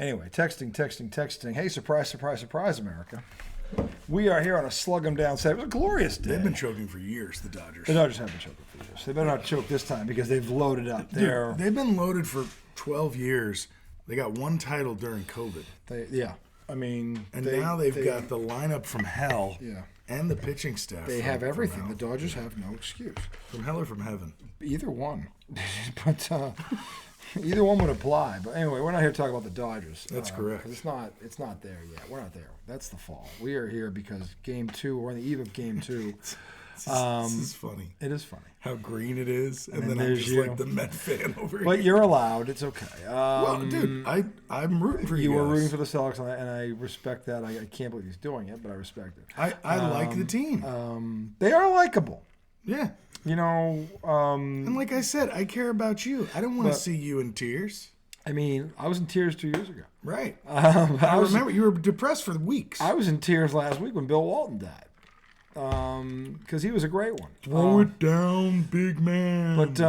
Anyway, texting. Hey, surprise, America. We are here on a slug 'em down set. It was a glorious day. They've been choking for years, the Dodgers. The Dodgers have been choking for years. They better not choke this time because they've loaded up. Dude, they've been loaded for 12 years. They got one title during COVID. Now they've got the lineup from hell and the pitching staff. They have everything. The Dodgers have no excuse. From hell or from heaven? Either one. But either one would apply. But anyway, we're not here to talk about the Dodgers. That's correct. It's not there yet. We're not there. That's the fall. We are here because Game 2, we're on the eve of Game 2. This is funny. It is funny. How green it is, and then I'm just like the Met fan over here. But you're allowed. It's okay. Well, dude, I'm rooting for you. You were rooting for the Celtics, and I respect that. I can't believe he's doing it, but I respect it. I like the team. They are likable. Yeah. And like I said, I care about you. I don't want to see you in tears. I mean, I was in tears 2 years ago. Right. I remember you were depressed for weeks. I was in tears last week when Bill Walton died. Because he was a great one. Throw it down, big man. But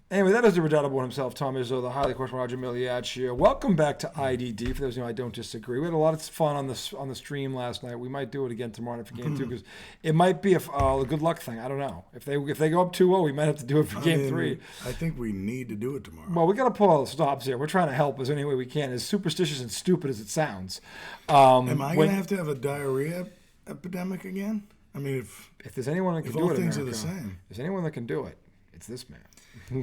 anyway, that is the redoubtable himself, Tom Izzo, the highly questionable Roger Miliaccio. Welcome back to IDD. For those of you who I don't disagree, we had a lot of fun on the stream last night. We might do it again tomorrow night for Game 2 because it might be a good luck thing. I don't know if they go up 2-0, we might have to do it for Game 3. I think we need to do it tomorrow. Well, we got to pull all the stops here. We're trying to help as any way we can, as superstitious and stupid as it sounds. Am I going to have a diarrhea epidemic again? I mean, if there's anyone that can do it, all things are the same. If there's anyone that can do it, it's this man.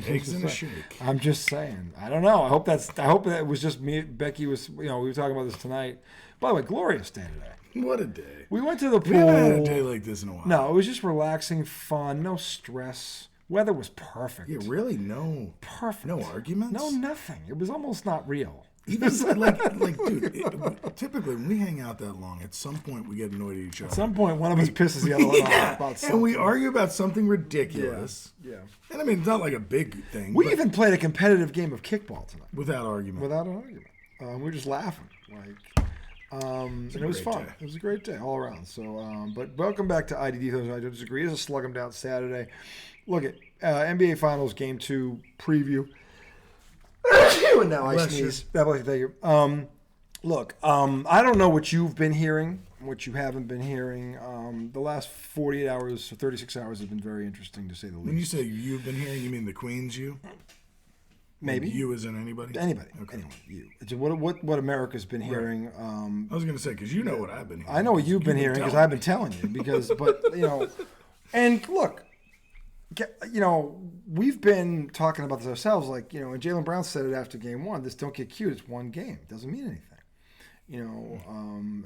Eggs in a shake. I'm just saying. I don't know. I hope that was just me. Becky was. We were talking about this tonight. By the way, glorious day today. What a day. We went to the pool. We haven't had a day like this in a while. No, it was just relaxing, fun, no stress. Weather was perfect. Yeah, really, no. Perfect. No arguments. No, nothing. It was almost not real. Even dude, typically when we hang out that long, at some point we get annoyed at each other. At some point, one of us pisses the other one off about something. And we argue about something ridiculous. Yeah. And I mean, it's not like a big thing. We even played a competitive game of kickball tonight. Without argument. Without an argument. We were just laughing. And it was fun. It was a great day all around. So, but welcome back to IDD. Those I don't disagree. It's a slug 'em down Saturday. Look at NBA Finals Game 2 preview. And now I sneeze. Thank you. Look, I don't know what you've been hearing, what you haven't been hearing. The last 48 hours or 36 hours have been very interesting, to say the least. When you say you've been hearing, you mean the Queen's you? Maybe. Like you as in anybody? Anybody. Okay. Anyone. You. It's what America's been hearing. I was going to say, because you know what I've been hearing. I know what you've been hearing because I've been telling you. But and look, we've been talking about this ourselves. And Jaylen Brown said it after Game 1. This don't get cute. It's one game. It doesn't mean anything.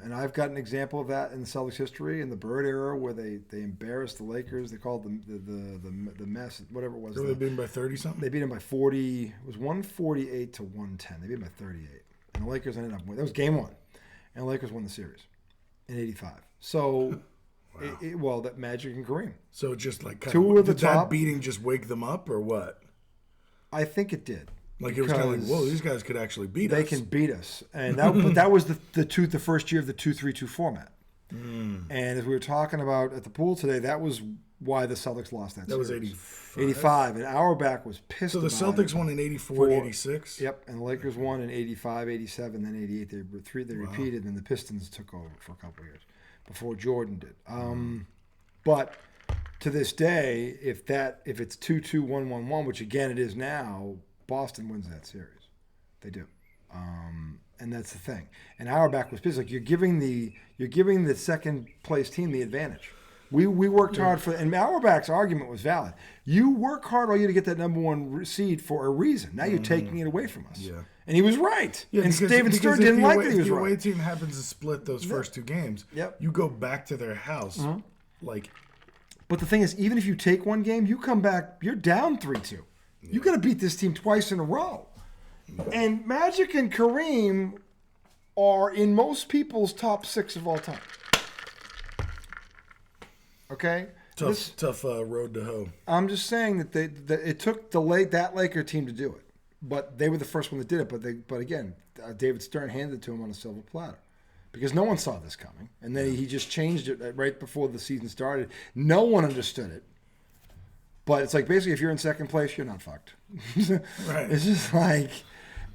And I've got an example of that in the Celtics history in the Bird era where they embarrassed the Lakers. They called them the mess, whatever it was. They beat them by 30 something. They beat them by 40. It was 148 to 110. They beat them by 38, and the Lakers ended up winning. That was Game 1, and the Lakers won the series in '85. So. Wow. That Magic and Kareem. So just like did that beating just wake them up or what? I think it did. Like it was kind of like, whoa, these guys could actually beat us. They can beat us, and that was the first year of the 2-3-2 format. And as we were talking about at the pool today, that was why the Celtics lost that series. That was 85, and Auerbach was pissed. So the Celtics won in 84 and 86. Yep, and the Lakers won in 85, 87, then 88. They repeated, and the Pistons took over for a couple of years before Jordan did. But to this day, if it's 2-2, 1-1-1, which again it is now, Boston wins that series. They do. And that's the thing. And Auerbach was pissed. Like you're giving the second place team the advantage. We worked hard for, and Auerbach's argument was valid. You work hard all year to get that number 1 seed for a reason. Now you're taking it away from us. Yeah. And he was right. Yeah, and David Stern didn't like that he was right. If the away team happens to split those first 2 games, you go back to their house. But the thing is, even if you take 1 game, you come back, you're down 3-2. Yeah. You got to beat this team twice in a row. And Magic and Kareem are in most people's top 6 of all time. Okay? Tough road to hoe. I'm just saying that it took that Laker team to do it. But they were the first one that did it. But again, David Stern handed it to him on a silver platter. Because no one saw this coming. And then he just changed it right before the season started. No one understood it. But it's like basically if you're in second place, you're not fucked. Right. It's just like,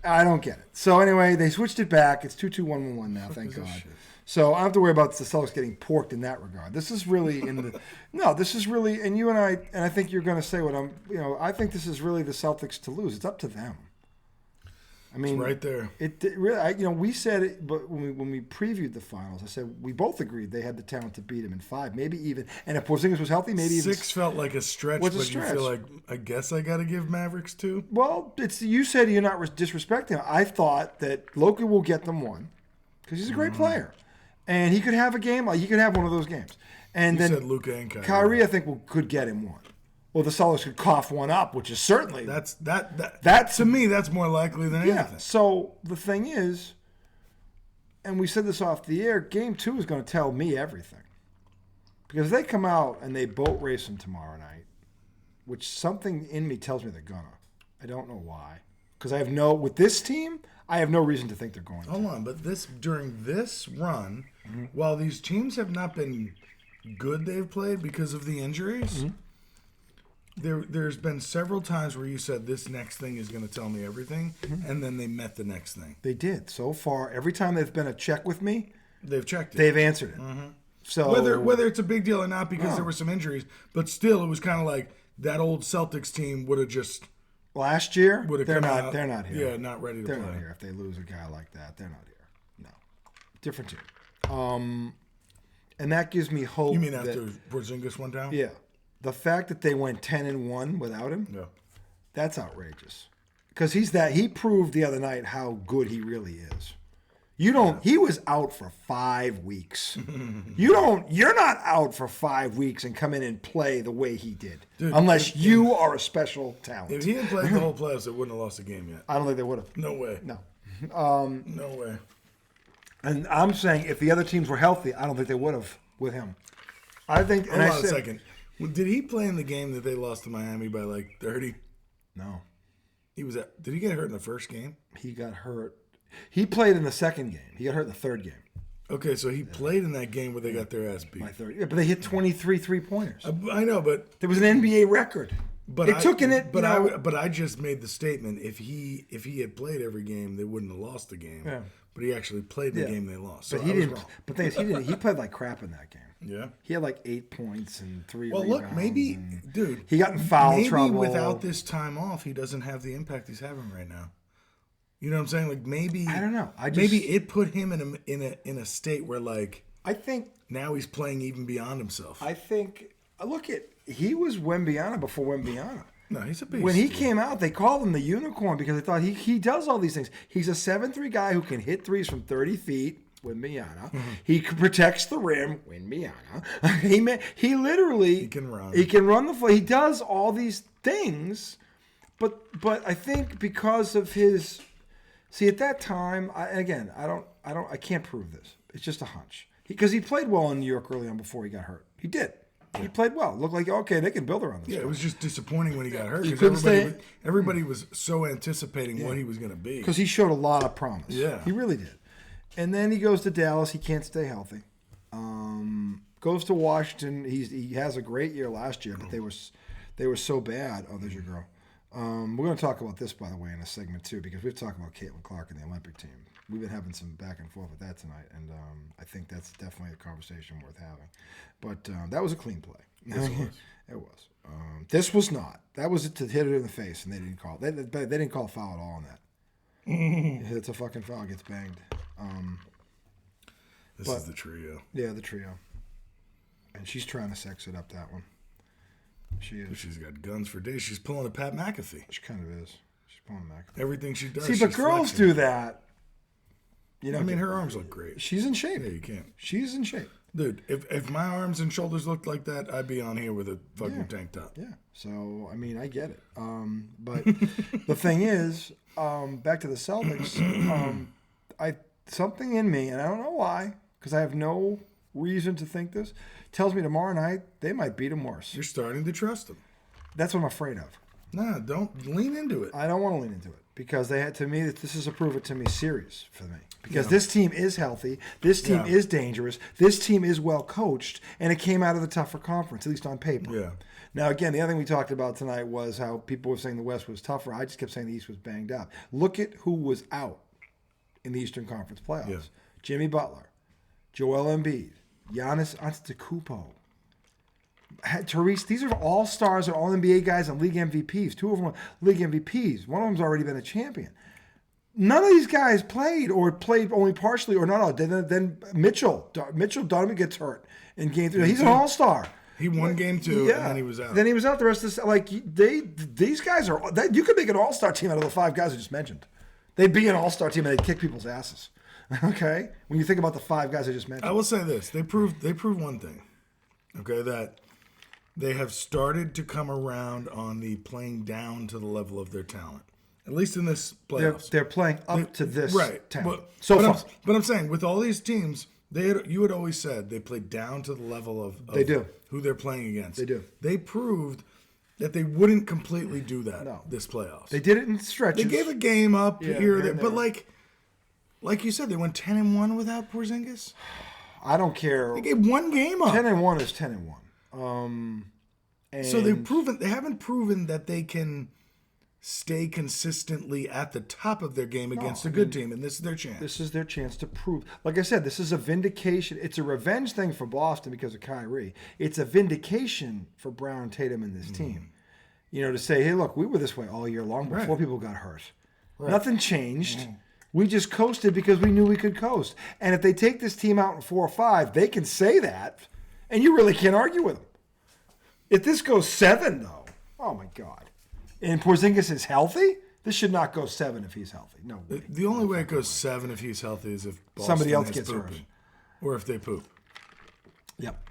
I don't get it. So anyway, they switched it back. It's 2-2-1-1-1 now, thank God. So I don't have to worry about the Celtics getting porked in that regard. This is really this is really, and you and I think you're going to say what I think this is really the Celtics to lose. It's up to them. I mean, it's right there. It really, we said it, but when we previewed the finals, I said we both agreed they had the talent to beat him in 5, maybe even. And if Porzingis was healthy, maybe 6 even felt like a stretch. But you feel like I guess I got to give Mavericks 2. Well, you said you're not disrespecting him. I thought that Loki will get them 1 because he's a great player, and he could have a game. Like he could have one of those games. And you then said Luka and Kyrie, I think, could get him 1. Well, the Celtics could cough 1 up, which is certainly that to me that's more likely than anything. So the thing is, and we said this off the air, Game 2 is going to tell me everything, because if they come out and they boat race them tomorrow night, which something in me tells me they're gonna. I don't know why, because with this team, I have no reason to think they're going to. Hold on, but during this run, while these teams have not been good, they've played because of the injuries. There's been several times where you said this next thing is going to tell me everything, and then they met the next thing. They did. So far, every time they've been a check with me, they've checked it. They've answered it. So whether it's a big deal or not because there were some injuries, but still it was kind of like that old Celtics team would have just last year. They're not here. Yeah, not ready to play. They're not here. If they lose a guy like that, they're not here. No, different team. And that gives me hope. You mean after Porzingis went down? Yeah. The fact that they went 10-1 without him, that's outrageous. Because he proved the other night how good he really is. He was out for 5 weeks. You're not out for 5 weeks and come in and play the way he did. Dude, unless you are a special talent. If he had played the whole playoffs, they wouldn't have lost a game yet. I don't think they would have. No way. No. No way. And I'm saying if the other teams were healthy, I don't think they would have with him. I think. Hold on a second. Did he play in the game that they lost to Miami by like 30? No. Did he get hurt in the first game? He got hurt. He played in the second game. He got hurt in the third game. Okay, so he played in that game where they got their ass beat. Yeah, but they hit 23 3-pointers. I know, but there was an NBA record. But I just made the statement: if he had played every game, they wouldn't have lost the game. Yeah. But he actually played the game they lost. So but he didn't. But he didn't. He played like crap in that game. Yeah. He had like 8 points and 3 rebounds. Well, look, maybe, dude. He got in foul trouble. Maybe without this time off, he doesn't have the impact he's having right now. You know what I'm saying? Like maybe I don't know. Maybe it put him in a state where like I think now he's playing even beyond himself. I think he was Wembyana before Wembyana. No, he's a beast. When he came out, they called him the unicorn because they thought he does all these things. He's a 7'3" guy who can hit threes from 30 feet. Wembyana. He protects the rim. Wembyana. He literally can run. He can run the floor. He does all these things, but I think because of his at that time, I can't prove this. It's just a hunch because he played well in New York early on before he got hurt. He did. He played well. Looked like okay, they can build around this. Yeah, guy. it was just disappointing when he got hurt because everybody was so anticipating what he was going to be because he showed a lot of promise. Yeah, he really did. And then he goes to Dallas. He can't stay healthy. Goes to Washington. He has a great year last year, but they were so bad. Oh, there's your girl. We're going to talk about this, by the way, in a segment too, because we've talked about Caitlin Clarke and the Olympic team. We've been having some back and forth with that tonight, and I think that's definitely a conversation worth having. But that was a clean play. Yes, it was. It was. This was not. That was to hit it in the face, and they didn't call. They didn't call a foul at all on that. It's a fucking foul. Gets banged. This is the trio. Yeah, the trio. And she's trying to sex it up, that one. She is. She's got guns for days. She's pulling a Pat McAfee. She kind of is. She's pulling a McAfee. Everything she does. See, but girls do that. You know, I mean, her arms look great. She's in shape. Yeah, you can't. She's in shape. Dude, if my arms and shoulders looked like that, I'd be on here with a fucking tank top. Yeah. So, I mean, I get it. But the thing is, back to the Celtics, something in me, and I don't know why, because I have no reason to think this, tells me tomorrow night they might beat them worse. You're starting to trust them. That's what I'm afraid of. Nah, don't lean into it. I don't want to lean into it because they had to me. This is a prove it to me series for me because this team is healthy. This team is dangerous. This team is well coached, and it came out of the tougher conference, at least on paper. Yeah. Now, again, the other thing we talked about tonight was how people were saying the West was tougher. I just kept saying the East was banged up. Look at who was out in the Eastern Conference playoffs. Yeah. Jimmy Butler, Joel Embiid, Giannis Antetokounmpo, Therese. These are all stars or all NBA guys and league MVPs. Two of them are league MVPs. One of them's already been a champion. None of these guys played or played only partially or not all. Then Mitchell Donovan gets hurt in game 3. He's an all-star. He won game 2, and then he was out. Then he was out the rest of the these guys are you could make an all-star team out of the 5 guys I just mentioned. They'd be an all-star team and they'd kick people's asses. Okay? When you think about the 5 guys I just mentioned. I will say this. They proved one thing. Okay, that they have started to come around on the playing down to the level of their talent. At least in this playoffs. They're playing up to this talent. But I'm saying with all these teams, you had always said they played down to the level of they do. Who they're playing against. They do. They proved that they wouldn't completely do that this playoffs. They did it in stretches. They gave a game up here, there. but like you said, they went 10-1 without Porzingis. I don't care. They gave one game up. 10-1 is 10-1. So they haven't proven that they can stay consistently at the top of their game against a good team, and this is their chance. This is their chance to prove. Like I said, this is a vindication. It's a revenge thing for Boston because of Kyrie. It's a vindication for Brown, Tatum, and this team. You know, to say, hey, look, we were this way all year long before people got hurt. Right. Nothing changed. We just coasted because we knew we could coast. And if they take this team out in 4 or 5, they can say that, and you really can't argue with them. If this goes 7, though, oh my God. And Porzingis is healthy, this should not go 7 if he's healthy. No way. The only way it goes 7 if he's healthy is if Boston somebody else is gets pooping, hurt. or if they poop. Yep.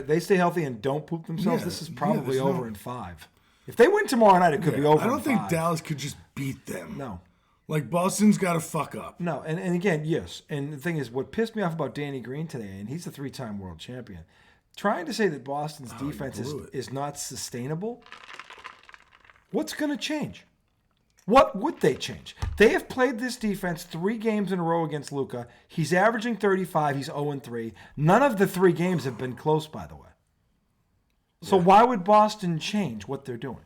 They stay healthy and don't poop themselves, this is probably there's over in 5. If they win tomorrow night, it could be over I don't think 5. Dallas could just beat them. No. Like, Boston's got to fuck up. No, and again, yes. And the thing is, what pissed me off about Danny Green today, and he's a 3-time world champion, trying to say that Boston's defense is not sustainable, what's going to change? What would they change? They have played this defense 3 games in a row against Luka. He's averaging 35. He's 0-3. None of the 3 games have been close, by the way. So why would Boston change what they're doing?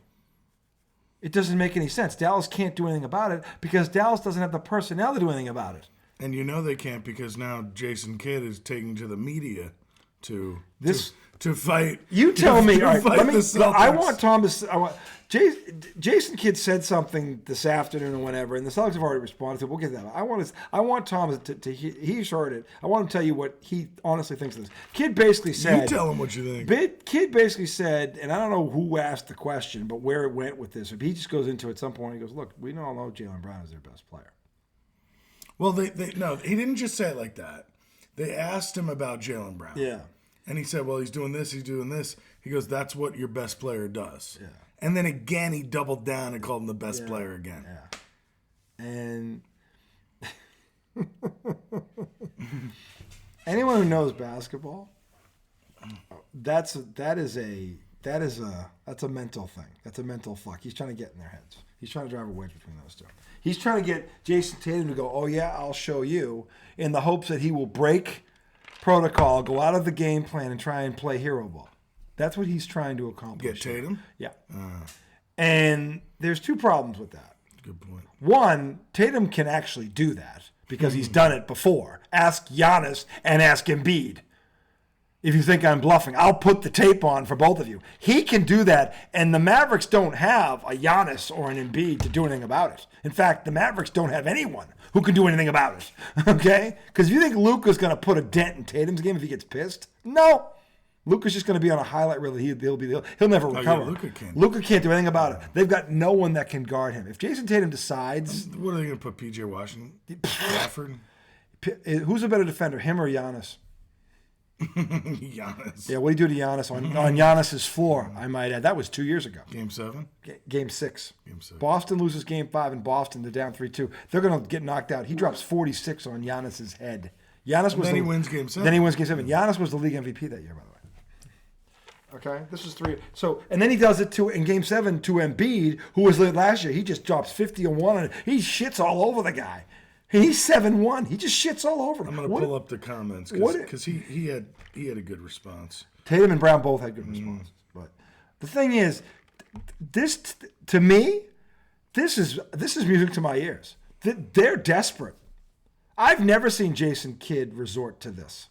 It doesn't make any sense. Dallas can't do anything about it because Dallas doesn't have the personnel to do anything about it. And you know they can't because now Jason Kidd is taking to the media to fight. You tell me. All right, I want Thomas. Jason Kidd said something this afternoon or whatever, and the Celtics have already responded to it. We'll get that. I want Thomas to he's heard it. I want him to tell you what he honestly thinks of this. Kidd basically said. You tell him what you think. Kid basically said, and I don't know who asked the question, but where it went with this. If he just goes into it at some point, he goes, "Look, we all know Jaylen Brown is their best player." Well, no, he didn't just say it like that. They asked him about Jaylen Brown. Yeah. And he said, well, he's doing this, he's doing this. He goes, that's what your best player does. Yeah. And then again, he doubled down and called him the best player again. Yeah. And anyone who knows basketball, that's a mental thing. That's a mental fuck. He's trying to get in their heads. He's trying to drive a wedge between those two. He's trying to get Jason Tatum to go, oh yeah, I'll show you, in the hopes that he will break protocol, go out of the game plan, and try and play hero ball. That's what he's trying to accomplish. Get Tatum? Yeah. And there's 2 problems with that. Good point. One, Tatum can actually do that because he's done it before. Ask Giannis and ask Embiid. If you think I'm bluffing, I'll put the tape on for both of you. He can do that, and the Mavericks don't have a Giannis or an Embiid to do anything about it. In fact, the Mavericks don't have anyone who can do anything about it. Okay? Because if you think Luka's going to put a dent in Tatum's game if he gets pissed, no. Luka's just going to be on a highlight reel. He'll never recover. Luka can't do anything about it. They've got no one that can guard him. If Jason Tatum decides, what are they going to put? PJ Washington, Stafford. Who's a better defender, him or Giannis? Giannis. Yeah, what do you do to Giannis on Giannis's floor? I might add. That was 2 years ago. Game 7. Game 6. Boston loses Game 5 in Boston. They're down 3-2. They're going to get knocked out. He drops 46 on Giannis's head. Then he wins Game 7. Then he wins Game 7. Giannis was the league MVP that year, by the way. Okay, this was 3. So, and then he does it in Game 7 to Embiid, who was lit last year. He just drops 50 and 1, and he shits all over the guy. He's 7-1. He just shits all over him. I'm going to pull up the comments because he had a good response. Tatum and Brown both had good responses. But the thing is, this to me, this is music to my ears. They're desperate. I've never seen Jason Kidd resort to this.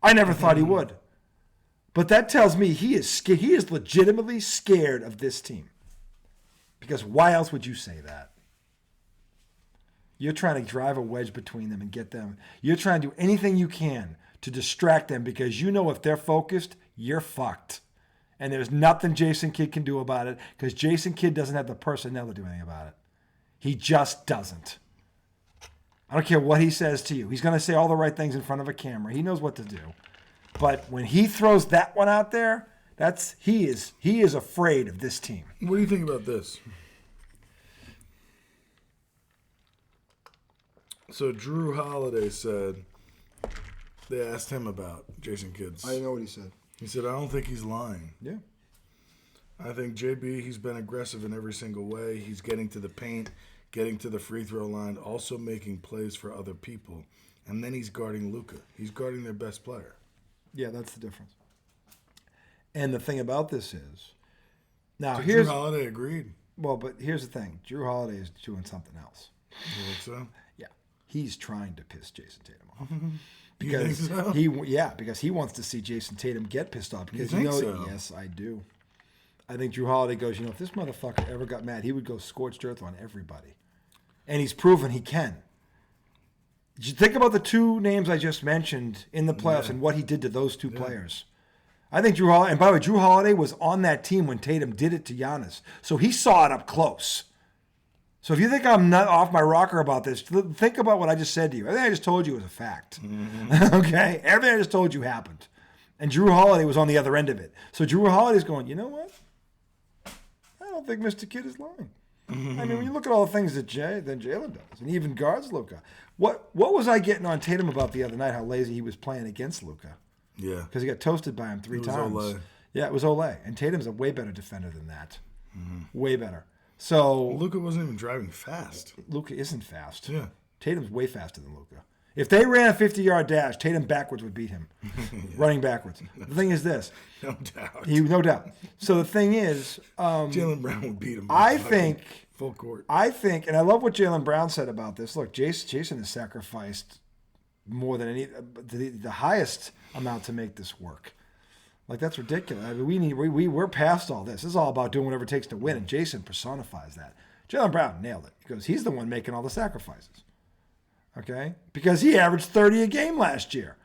I never thought he would. But that tells me he is scared. He is legitimately scared of this team. Because why else would you say that? You're trying to drive a wedge between them and get them. You're trying to do anything you can to distract them because you know if they're focused, you're fucked. And there's nothing Jason Kidd can do about it because Jason Kidd doesn't have the personnel to do anything about it. He just doesn't. I don't care what he says to you. He's going to say all the right things in front of a camera. He knows what to do. But when he throws that one out there, he is afraid of this team. What do you think about this? So Drew Holiday said they asked him about Jason Kidd. I know what he said. He said, I don't think he's lying. Yeah. I think JB, he's been aggressive in every single way. He's getting to the paint, getting to the free throw line, also making plays for other people. And then he's guarding Luka. He's guarding their best player. Yeah, that's the difference. And the thing about this is, now Drew Holiday agreed. Well, but here's the thing. Drew Holiday is doing something else. You think so? Yeah. He's trying to piss Jason Tatum off. Because you think so? Because he wants to see Jason Tatum get pissed off. Because you think so? Yes, I do. I think Drew Holiday goes, if this motherfucker ever got mad, he would go scorched earth on everybody. And he's proven he can. Did you think about the two names I just mentioned in the playoffs and what he did to those two players? I think Drew Holiday, and by the way, Drew Holiday was on that team when Tatum did it to Giannis. So he saw it up close. So if you think I'm not off my rocker about this, think about what I just said to you. Everything I just told you was a fact. Mm-hmm. Okay? Everything I just told you happened. And Drew Holiday was on the other end of it. So Drew Holiday's going, you know what? I don't think Mr. Kidd is lying. Mm-hmm. I mean, when you look at all the things that Jalen does, and he even guards Luka. What was I getting on Tatum about the other night, how lazy he was playing against Luka? Yeah. Because he got toasted by him three times. Olay. Yeah, it was Olay. And Tatum's a way better defender than that. Mm-hmm. Way better. So Luka wasn't even driving fast. Luka isn't fast. Yeah. Tatum's way faster than Luka. If they ran a 50-yard dash, Tatum backwards would beat him, running backwards. The thing is this. No doubt. No doubt. So the thing is. Jaylen Brown would beat him. I think. Full court. I think, and I love what Jaylen Brown said about this. Look, Jason has sacrificed more than the highest amount to make this work. Like, that's ridiculous. I mean, we're past all this. This is all about doing whatever it takes to win, and Jason personifies that. Jaylen Brown nailed it because he's the one making all the sacrifices. Okay? Because he averaged 30 a game last year,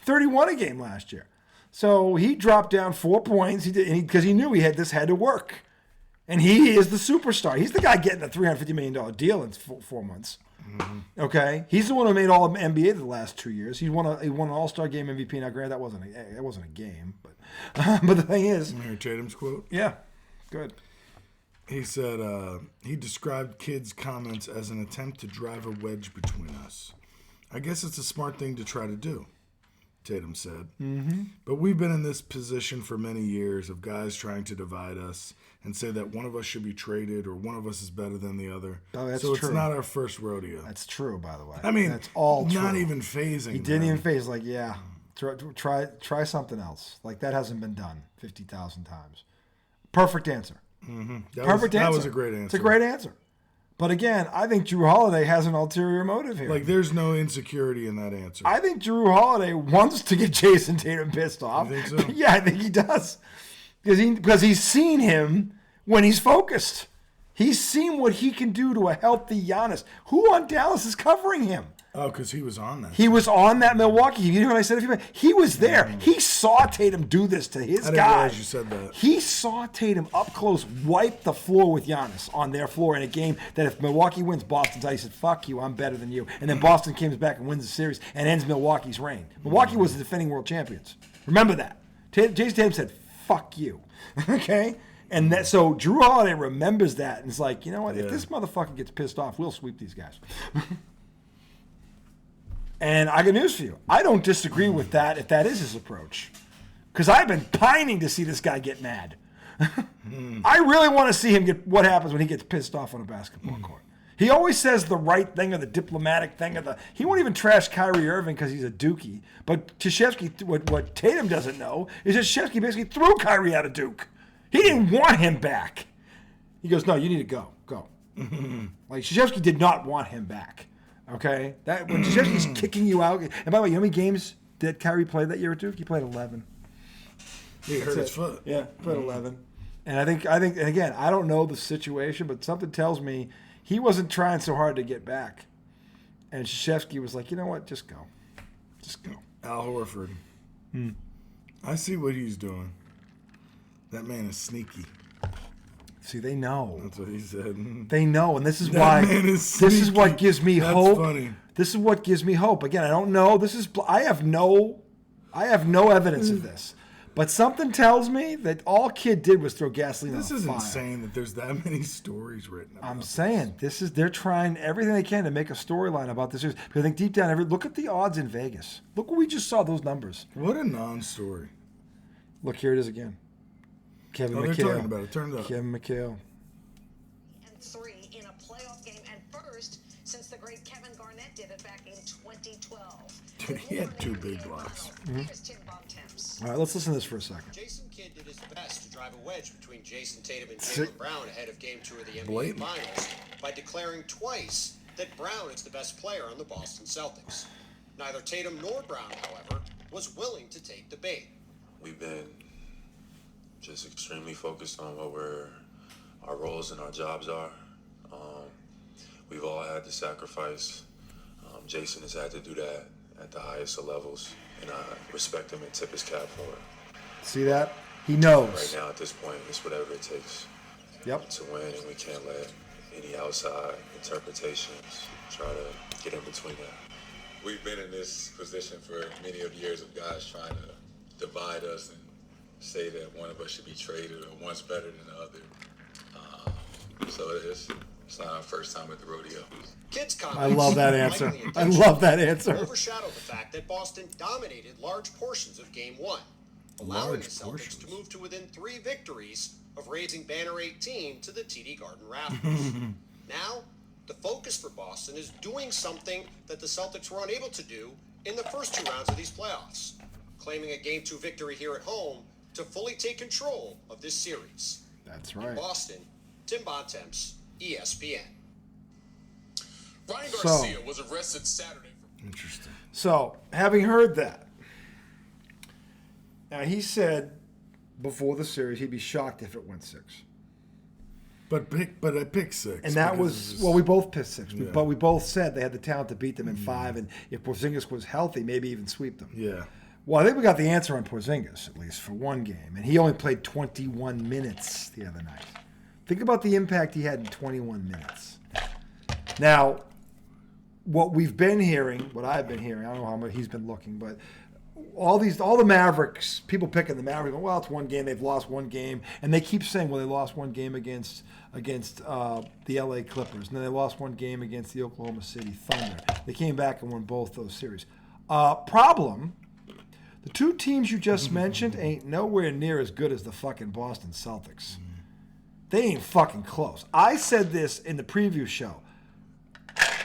31 a game last year. So he dropped down 4 points because he knew had to work. And he is the superstar. He's the guy getting a $350 million deal in 4 months. Mm-hmm. Okay? He's the one who made all NBA the last 2 years. He won an All-Star Game MVP. Now, granted, that wasn't a game. But the thing is. You hear Tatum's quote? Yeah. Good. He said he described Kidd's comments as an attempt to drive a wedge between us. I guess it's a smart thing to try to do, Tatum said. Mm-hmm. But we've been in this position for many years of guys trying to divide us and say that one of us should be traded or one of us is better than the other. Oh, that's so true. It's not our first rodeo. That's true, by the way. I mean, that's all true. Not even phasing. He didn't even phase. Like, yeah, try something else. Like, that hasn't been done 50,000 times. Perfect answer. Mm-hmm. Perfect answer. That was a great answer. It's a great answer. But again, I think Drew Holiday has an ulterior motive here. Like, there's no insecurity in that answer. I think Drew Holiday wants to get Jason Tatum pissed off. You think so? Yeah, I think he does. Because he's seen him when he's focused. He's seen what he can do to a healthy Giannis. Who on Dallas is covering him? Oh, because he was on that. He was on that Milwaukee. You know what I said a few minutes? He was there. Mm-hmm. He saw Tatum do this to his guy. I didn't realize you said that. He saw Tatum up close wipe the floor with Giannis on their floor in a game that if Milwaukee wins, Boston's out. He said, fuck you, I'm better than you. And then Boston comes back and wins the series and ends Milwaukee's reign. Milwaukee was the defending world champions. Remember that. Jason Tatum said, fuck you. Okay? And so Drew Holiday remembers that and is like, you know what? If this motherfucker gets pissed off, we'll sweep these guys. And I got news for you. I don't disagree with that if that is his approach. because I've been pining to see this guy get mad. I really want to see him what happens when he gets pissed off on a basketball court. He always says the right thing or the diplomatic thing. He won't even trash Kyrie Irving because he's a dookie. But Krzyzewski, what Tatum doesn't know is that Krzyzewski basically threw Kyrie out of Duke. He didn't want him back. He goes, no, you need to go. Like, Krzyzewski did not want him back. Okay? When Krzyzewski's kicking you out. And by the way, you know how many games did Kyrie play that year at Duke? He played 11. He hurt his foot. Yeah, played 11. And I think, and again, I don't know the situation, but something tells me he wasn't trying so hard to get back. And Krzyzewski was like, you know what? Just go. Al Horford. I see what he's doing. That man is sneaky. See, they know. That's what he said. They know, and this is That why. man is This is sneaky. what gives me That's hope. funny. This is what gives me hope. Again, I don't know. I have no evidence of this. But something tells me that all Kid did was throw gasoline on This the is fire. insane that there's that many stories written about I'm saying they're trying everything they can to make a storyline about this series. Because I think deep down, look at the odds in Vegas. Look what we just saw, those numbers. What a non-story. Look, here it is again. Kevin Oh, McHale. they're talking about it. Turn it up. Kevin McHale. And 3 in a playoff game, and first since the great Kevin Garnett did it back in 2012. Dude, he had 2 big blocks. Here's Tim Bontemps. All right, let's listen to this for a second. Jason Kidd did his best to drive a wedge between Jason Tatum and Sick. Jaylen Brown ahead of Game 2 of the NBA Blatant. Finals by declaring twice that Brown is the best player on the Boston Celtics. Neither Tatum nor Brown, however, was willing to take the bait. We've been just extremely focused on what our roles and our jobs are. We've all had to sacrifice. Jason has had to do that at the highest of levels, and I respect him and tip his cap for it. See that? He knows. Right now, at this point, it's whatever it takes Yep. to win, and we can't let any outside interpretations try to get in between that. We've been in this position for many of years of guys trying to divide us and say that one of us should be traded or one's better than the other. So it's not our first time at the rodeo. Kidd's comments, I love that answer. likely I intentional, love that answer. overshadow the fact that Boston dominated large portions of Game 1, allowing Large the Celtics portions. to move to within 3 victories of raising Banner 18 to the TD Garden Rafters. Now, the focus for Boston is doing something that the Celtics were unable to do in the first 2 rounds of these playoffs, claiming a Game 2 victory here at home to fully take control of this series. That's In right. Boston, Tim Bontemps, ESPN. Ryan So- Garcia was arrested Saturday for Interesting. So, having heard that, now he said before the series he'd be shocked if it went 6. But I picked 6. And that because was, it was- well, we both picked 6. Yeah. But we both said they had the talent to beat them in 5. And if Porzingis was healthy, maybe even sweep them. Yeah. Well, I think we got the answer on Porzingis, at least for one game. And he only played 21 minutes the other night. Think about the impact he had in 21 minutes. Now, what we've been hearing, what I've been hearing, I don't know how much he's been looking, but all the Mavericks, people picking the Mavericks, go, well, it's one game, they've lost one game. And they keep saying, well, they lost one game against the LA Clippers. And then they lost one game against the Oklahoma City Thunder. They came back and won both those series. Problem, the 2 teams you just mentioned ain't nowhere near as good as the fucking Boston Celtics. They ain't fucking close. I said this in the preview show.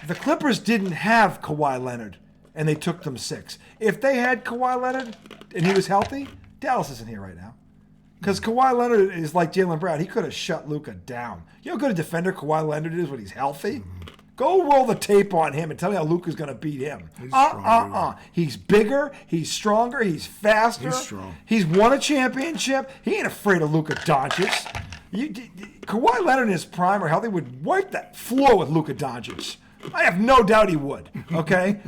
The Clippers didn't have Kawhi Leonard, and they took them 6. If they had Kawhi Leonard and he was healthy, Dallas isn't here right now. Because Kawhi Leonard is like Jaylen Brown. He could have shut Luka down. You know how good a defender Kawhi Leonard is when he's healthy? Go roll the tape on him and tell me how Luka's going to beat him. He's bigger. He's stronger. He's faster. He's strong. He's won a championship. He ain't afraid of Luka Doncic. Kawhi Leonard in his prime or healthy would wipe that floor with Luka Doncic. I have no doubt he would. Okay?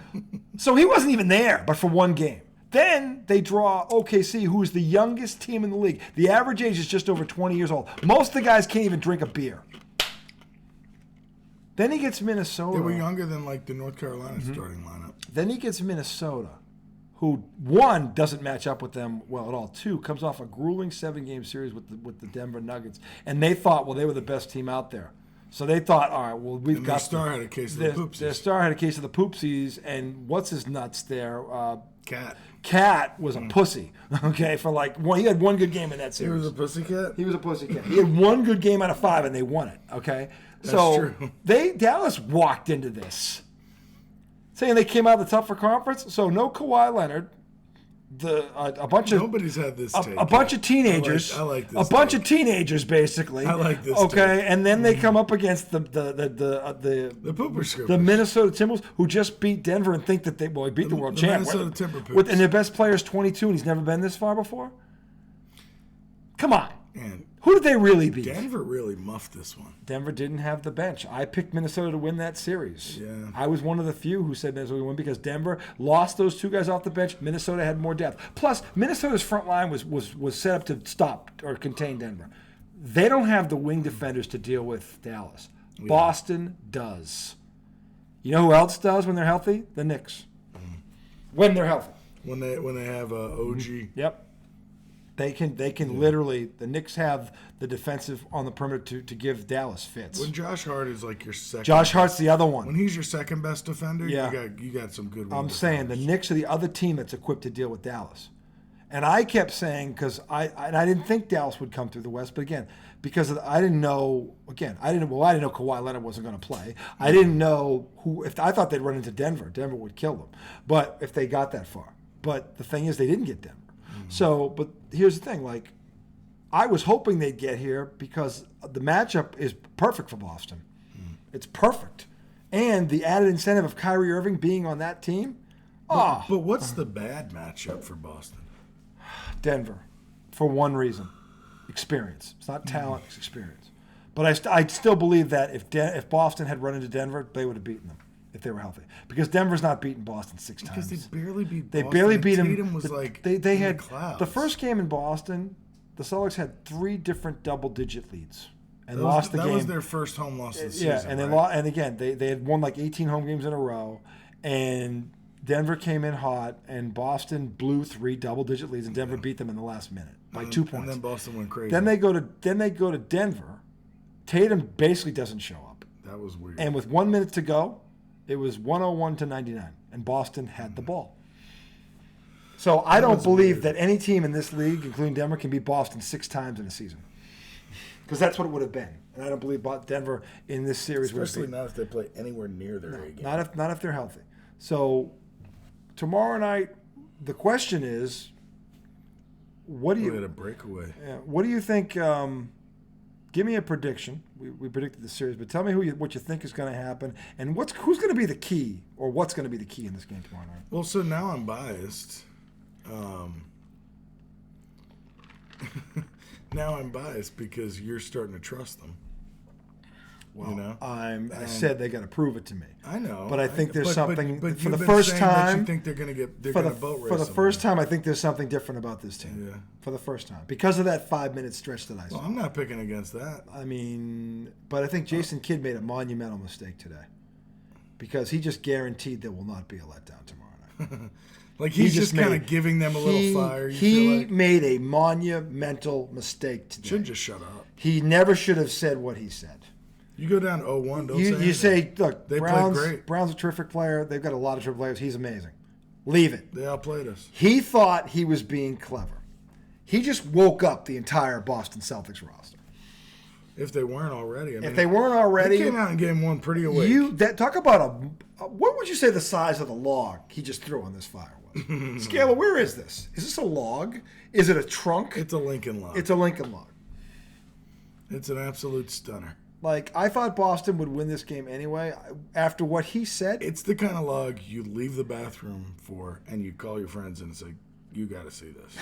So he wasn't even there, but for one game. Then they draw OKC, who's the youngest team in the league. The average age is just over 20 years old. Most of the guys can't even drink a beer. Then he gets Minnesota. They were younger than like the North Carolina Mm-hmm. starting lineup. Then he gets Minnesota, who, 1, doesn't match up with them well at all. 2, comes off a grueling 7-game series with the Denver Nuggets. And they thought, well, they were the best team out there. So they thought, all right, well, we've And got their star had a case of the poopsies. Their star had a case of the poopsies, and what's his nuts there? Cat Was a pussy. Okay, for like one, he had one good game in that He series. was a pussycat? He was a pussycat. He had one good game out of 5, and they won it. Okay, so true. Dallas walked into this saying they came out of the tougher conference. So no Kawhi Leonard. A bunch of Nobody's had this take. a bunch of teenagers. I like this. A bunch of teenagers, basically. I like this. Okay, take. and then they come up against the pooper scoopers. the Minnesota Timberwolves, who just beat Denver and think that they beat the world champ. Minnesota Timberwolves. And their best player is 22, and he's never been this far before. Come on, Man, who did they really beat? Denver really muffed this one. Denver didn't have the bench. I picked Minnesota to win that series. Yeah. I was one of the few who said Minnesota would win because Denver lost those 2 guys off the bench. Minnesota had more depth. Plus, Minnesota's front line was set up to stop or contain Denver. They don't have the wing defenders to deal with Dallas. Yeah. Boston does. You know who else does when they're healthy? The Knicks. When they're healthy. When they have OG. Yep. They can literally, the Knicks have the defensive on the perimeter to give Dallas fits. When Josh Hart is like your second. Josh Hart's the other one. When he's your second best defender, Yeah. you got some good. I'm saying the Knicks are the other team that's equipped to deal with Dallas. And I kept saying, because I didn't think Dallas would come through the West, but again, because I didn't know Kawhi Leonard wasn't going to play. I didn't know I thought they'd run into Denver. Denver would kill them. But if they got that far. But the thing is, they didn't get Denver. So, but here's the thing, like, I was hoping they'd get here because the matchup is perfect for Boston. It's perfect. And the added incentive of Kyrie Irving being on that team. But what's the bad matchup for Boston? Denver, for one reason, experience. It's not talent, it's experience. But I still believe that if Boston had run into Denver, they would have beaten them if they were healthy. Because Denver's not beaten Boston 6 times. Because they barely beat They Boston. barely beat Tatum him. was like they had in the clouds. the first game in Boston. The Celtics had 3 different double-digit leads and That lost the game. That was their first home loss of the season. Yeah, and right? they lost. And again, they had won like 18 home games in a row, and Denver came in hot, and Boston blew 3 double-digit leads, and Denver beat them in the last minute by 2 points. And then Boston went crazy. Then they go to Denver. Tatum basically doesn't show up, that was weird. and with 1 minute to go, it was 101-99, and Boston had the ball. So I don't believe that any team in this league, including Denver, can beat Boston 6 times in a season, because that's what it would have been. And I don't believe Denver in this series would have Especially beat. not if they play anywhere near their A game. Not if they're healthy. So tomorrow night, the question is, what do We had a you breakaway. what do you think? Give me a prediction. We predicted the series, but tell me what you think is going to happen, and who's going to be the key, or what's going to be the key in this game tomorrow night. Well, so now I'm biased. Now I'm biased because you're starting to trust them. Well, you know, I said they got to prove it to me. I know, but I think there's something But for you've the been first saying that time. you think they're going to get For the boat race for the somewhere. first time, I think there's something different about this team. Yeah. For the first time, because of that 5-minute stretch that I saw. Well, I'm not picking against that. I mean, but I think Jason Kidd made a monumental mistake today, because he just guaranteed there will not be a letdown tomorrow night. Like he's just kind of giving them a little fire. You feel He like? made a monumental mistake today. Should just shut up. He never should have said what he said. You go down 0-1. Don't You say say, anything. look, They played Brown's great. a terrific player. They've got a lot of terrific players. He's amazing. Leave it. They outplayed us. He thought he was being clever. He just woke up the entire Boston Celtics roster. If they weren't already. I mean, If they weren't already, they came out in game 1 pretty awake. Talk about what would you say the size of the log he just threw on this fire was? Scala, where is this? Is this a log? Is it a trunk? It's a Lincoln log. It's a Lincoln log. It's an absolute stunner. Like, I thought Boston would win this game anyway. After what he said, It's the kind of log you leave the bathroom for and you call your friends and say, you got to see this.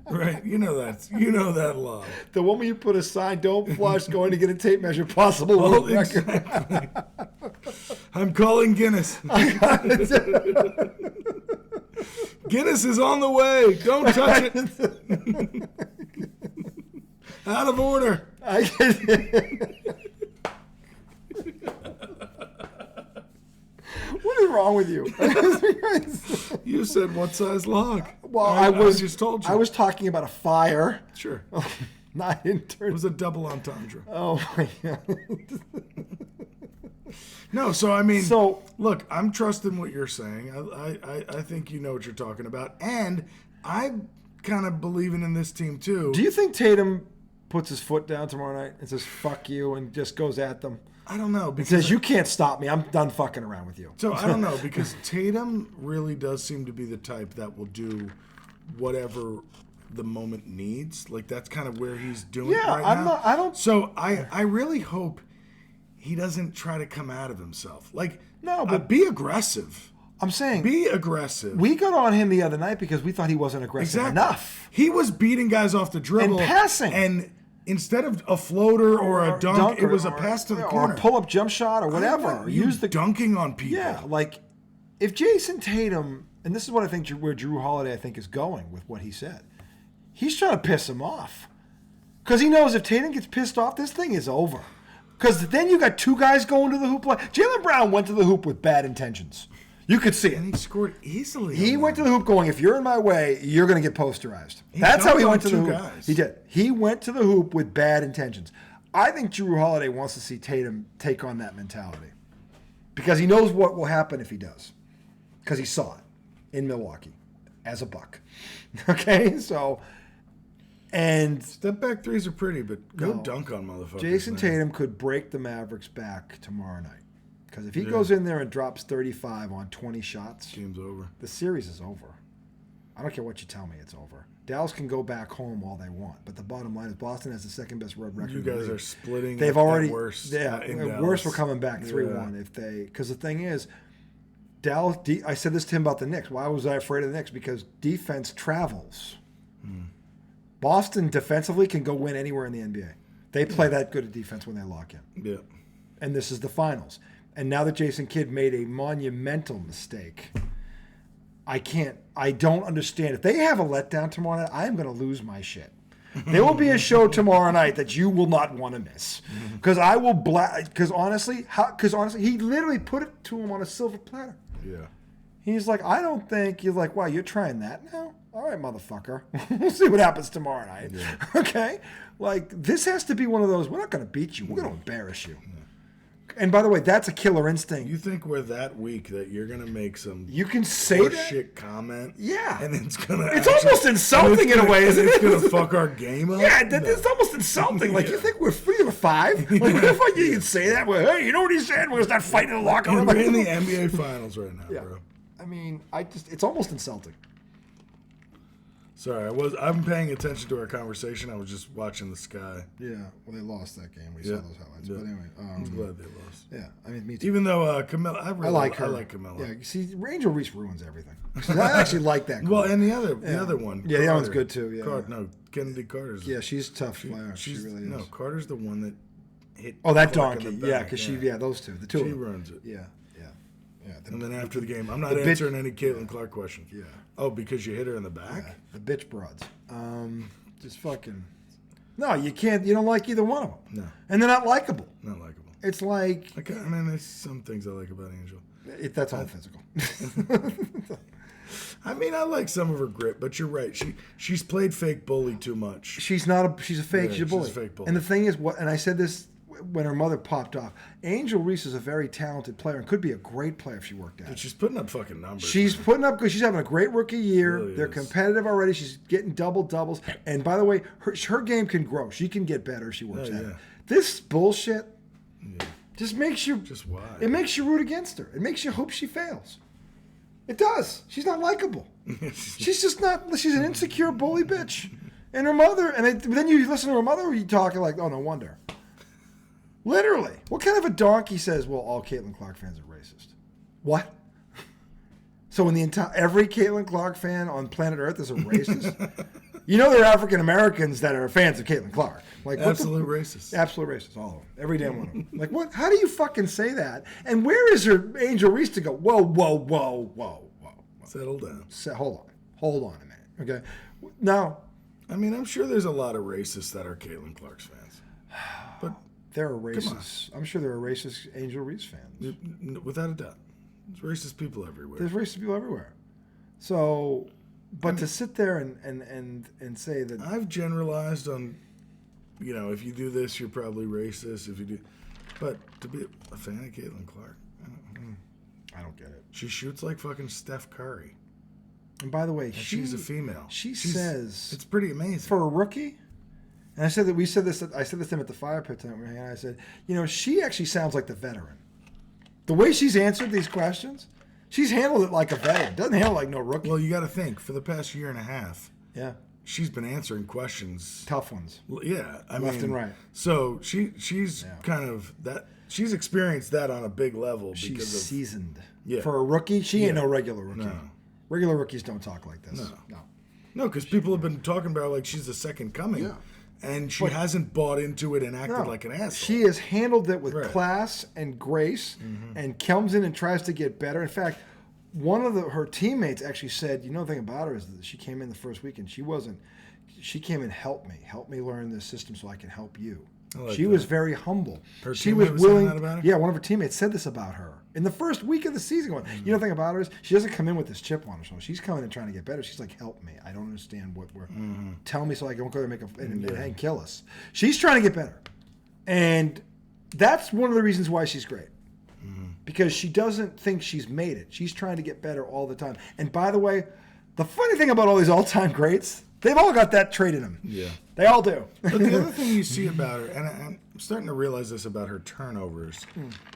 Right? You know that log. the one where you put a sign, don't flush, going to get a tape measure, possible Well, world record. exactly. I'm calling Guinness. Guinness is on the way. Don't touch it. Out of order. What is wrong with you? You said what size log? Well, I I just told you. I was talking about a fire. Sure. Not intern. It was a double entendre. Oh my God. No, so I mean, So- look, I'm trusting what you're saying. I think you know what you're talking about, and I'm kind of believing in this team too. Do you think Tatum puts his foot down tomorrow night and says "fuck you" and just goes at them? I don't know He because says, "You can't stop me. I'm done fucking around with you." So I don't know because Tatum really does seem to be the type that will do whatever the moment needs. Like that's kind of where he's doing it Yeah, right I'm now. not- I don't- So I really hope he doesn't try to come out of himself. Like No, but- be aggressive. I'm saying Be aggressive. we got on him the other night because we thought he wasn't aggressive enough. He was beating guys off the dribble And passing. and instead of a floater or a dunk, it was a pass to the corner or a pull-up jump shot or I whatever. want you Use the dunking on people. Yeah, like if Jason Tatum, and this is what I think where Drew Holiday I think is going with what he said. He's trying to piss him off because he knows if Tatum gets pissed off, this thing is over. Because then you got two guys going to the hoop. Jaylen Brown went to the hoop with bad intentions. You could see And it. he scored easily. He went to the hoop going, if you're in my way, you're going to get posterized. He That's how he dunked went to on the two hoop. guys. He did. He went to the hoop with bad intentions. I think Drew Holiday wants to see Tatum take on that mentality because he knows what will happen if he does because he saw it in Milwaukee as a Buck. Okay? So, and Step back threes are pretty, but go No. dunk on motherfuckers. Jason man. Tatum could break the Mavericks back tomorrow night because if he goes in there and drops 35 on 20 shots, Game's over. the series is over. I don't care what you tell me, it's over. Dallas can go back home all they want, but the bottom line is Boston has the second best road record. You in the guys league. are splitting. They've at already, worst. yeah, in and Dallas. worse. We're coming back 3-1 if they. Because the thing is, Dallas. I said this to him about the Knicks. Why was I afraid of the Knicks? Because defense travels. Boston defensively can go win anywhere in the NBA. They play that good at defense when they lock in. Yeah. And this is the finals. And now that Jason Kidd made a monumental mistake, I don't understand. If they have a letdown tomorrow night, I am going to lose my shit. There will be a show tomorrow night that you will not want to miss. Because I will because honestly, he literally put it to him on a silver platter. Yeah. He's like, I don't think, you're like, wow, you're trying that now? All right, motherfucker. We'll see what happens tomorrow night. Yeah. Okay? Like, this has to be one of those, we're not going to beat you. We're going to embarrass you. And by the way, that's a killer instinct. You think we're that weak that you're gonna make some You can say that. shit comment? Yeah. And it's gonna. It's almost insulting in a way, isn't It's it? gonna fuck our game up. Yeah, No. it's almost insulting. Like, you Yeah. think we're 3-5? Like, what the fuck you can say that? Well, hey, you know what he said? We're going to start fighting in the locker room. We're in the NBA finals right now, Yeah. bro. I mean, it's almost insulting. Sorry, I'm paying attention to our conversation. I was just watching the sky. Yeah, well, they lost that game. We Yeah. saw those highlights. Yeah. But anyway. I'm glad they lost. Yeah, I mean, me too. Even though Camilla, I like her. I like Camilla. Yeah, you see, Angel Reese ruins everything. I actually like that. Well, girl. and the other one. Yeah, the other one's Carter. good too, yeah. No, Kennedy Carter's. Yeah, she's a tough player. She she's really is. no. Carter's the one that hit. Oh, that Clark in donkey. the Yeah, back, because those two. The two She of them. ruins it. Yeah. And then after the game, I'm not the bitch- answering any Caitlin Clark questions. Yeah. Oh, because you hit her in the back? Yeah, the bitch broads. Just fucking. No, you can't. You don't like either one of them. No. And they're not likable. Not likable. It's like I mean, there's some things I like about Angel. that's all physical. I mean, I like some of her grit, but you're right. She's played fake bully too much. She's not a. She's a fake. Yeah, she's a bully. she's a fake bully. And the thing is, and I said this when her mother popped off. Angel Reese is a very talented player and could be a great player if she worked at But it. she's putting up fucking numbers. She's man. putting up because she's having a great rookie year. Really They're is. competitive already. She's getting doubles. And by the way, her game can grow. She can get better if she works Oh, at yeah. it. This bullshit just makes you. Just why? It makes you root against her. It makes you hope she fails. It does. She's not likable. She's just not. She's an insecure bully bitch. And her mother. And then you listen to her mother. You talking like, oh, no wonder. Literally. What kind of a donkey says, well, all Caitlin Clarke fans are racist? What? So in the entire every Caitlin Clarke fan on planet Earth is a racist? You know there are African Americans that are fans of Caitlin Clarke. Like Absolute racist. Absolute racist, all of them. Every damn one of them. Like what? How do you fucking say that? And where is her Angel Reese to go? Whoa. Settle down. Hold on a minute. Okay. Now I mean, I'm sure there's a lot of racists that are Caitlin Clark's fans. But there are racists. I'm sure there are racist Angel Reese fans. without a doubt, there's racist people everywhere. There's racist people everywhere. So, but to sit there and say that I've generalized on if you do this, you're probably racist. If you do, but to be a fan of Caitlin Clark, I don't get it. she shoots like fucking Steph Curry. And by the way, And she's a female. She She's- says it's pretty amazing. for a rookie. And I said that I said this to him at the fire pit tonight. And I said, she actually sounds like the veteran. The way she's answered these questions, she's handled it like a veteran. Doesn't handle it like no rookie. Well, you got to think for the past year and a half, yeah, she's been answering questions. tough ones. Yeah, Left and right. So she's kind of that. She's experienced that on a big level She's because of seasoned. Yeah. For a rookie, she ain't Yeah. no regular rookie. No. Regular rookies don't talk like this. no, because people have been talking about her like she's the second coming, Yeah. and she hasn't bought into it and acted like an asshole. She has handled it with Right. class and grace, and comes in and tries to get better. In fact, one of her teammates actually said, the thing about her is that she came in the first week and she came and helped me learn this system so I can help you. like She that. was very humble. Her She was teammate was saying willing. that about her? Yeah, one of her teammates said this about her in the first week of the season. Going, the thing about her is she doesn't come in with this chip on her shoulder. She's coming and trying to get better. She's like, help me. I don't understand what we're. Tell me so I can go there and kill us. She's trying to get better, and that's one of the reasons why she's great. Because she doesn't think she's made it. She's trying to get better all the time. And by the way, the funny thing about all these all-time greats, they've all got that trait in them. Yeah. They all do. But the other thing you see about her, and I'm starting to realize this about her turnovers,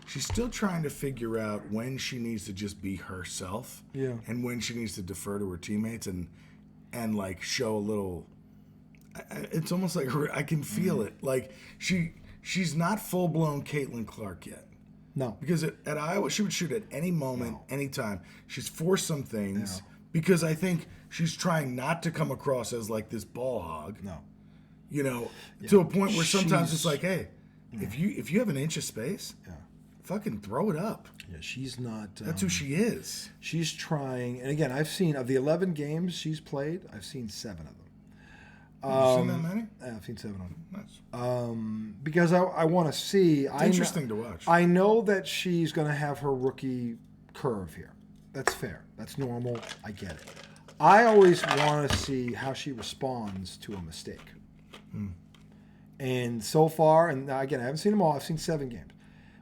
she's still trying to figure out when she needs to just be herself, Yeah. and when she needs to defer to her teammates and like show a little. It's almost like I can feel it. Like she's not full blown Caitlin Clark yet. No. Because at Iowa, she would shoot at any moment, anytime. She's forced some things because I think she's trying not to come across as like this ball hog. No. To a point where sometimes She's- it's like, hey, if you have an inch of space, fucking throw it up. Yeah, she's not. That's who she is. She's trying, and again, I've seen of the 11 games she's played, I've seen 7 of them. You seen that many? I've seen 7 of them. Nice. Because I want to see. It's interesting to watch. I know that she's going to have her rookie curve here. That's fair. That's normal. I get it. I always want to see how she responds to a mistake. And so far, and again, I haven't seen them all. I've seen 7 games.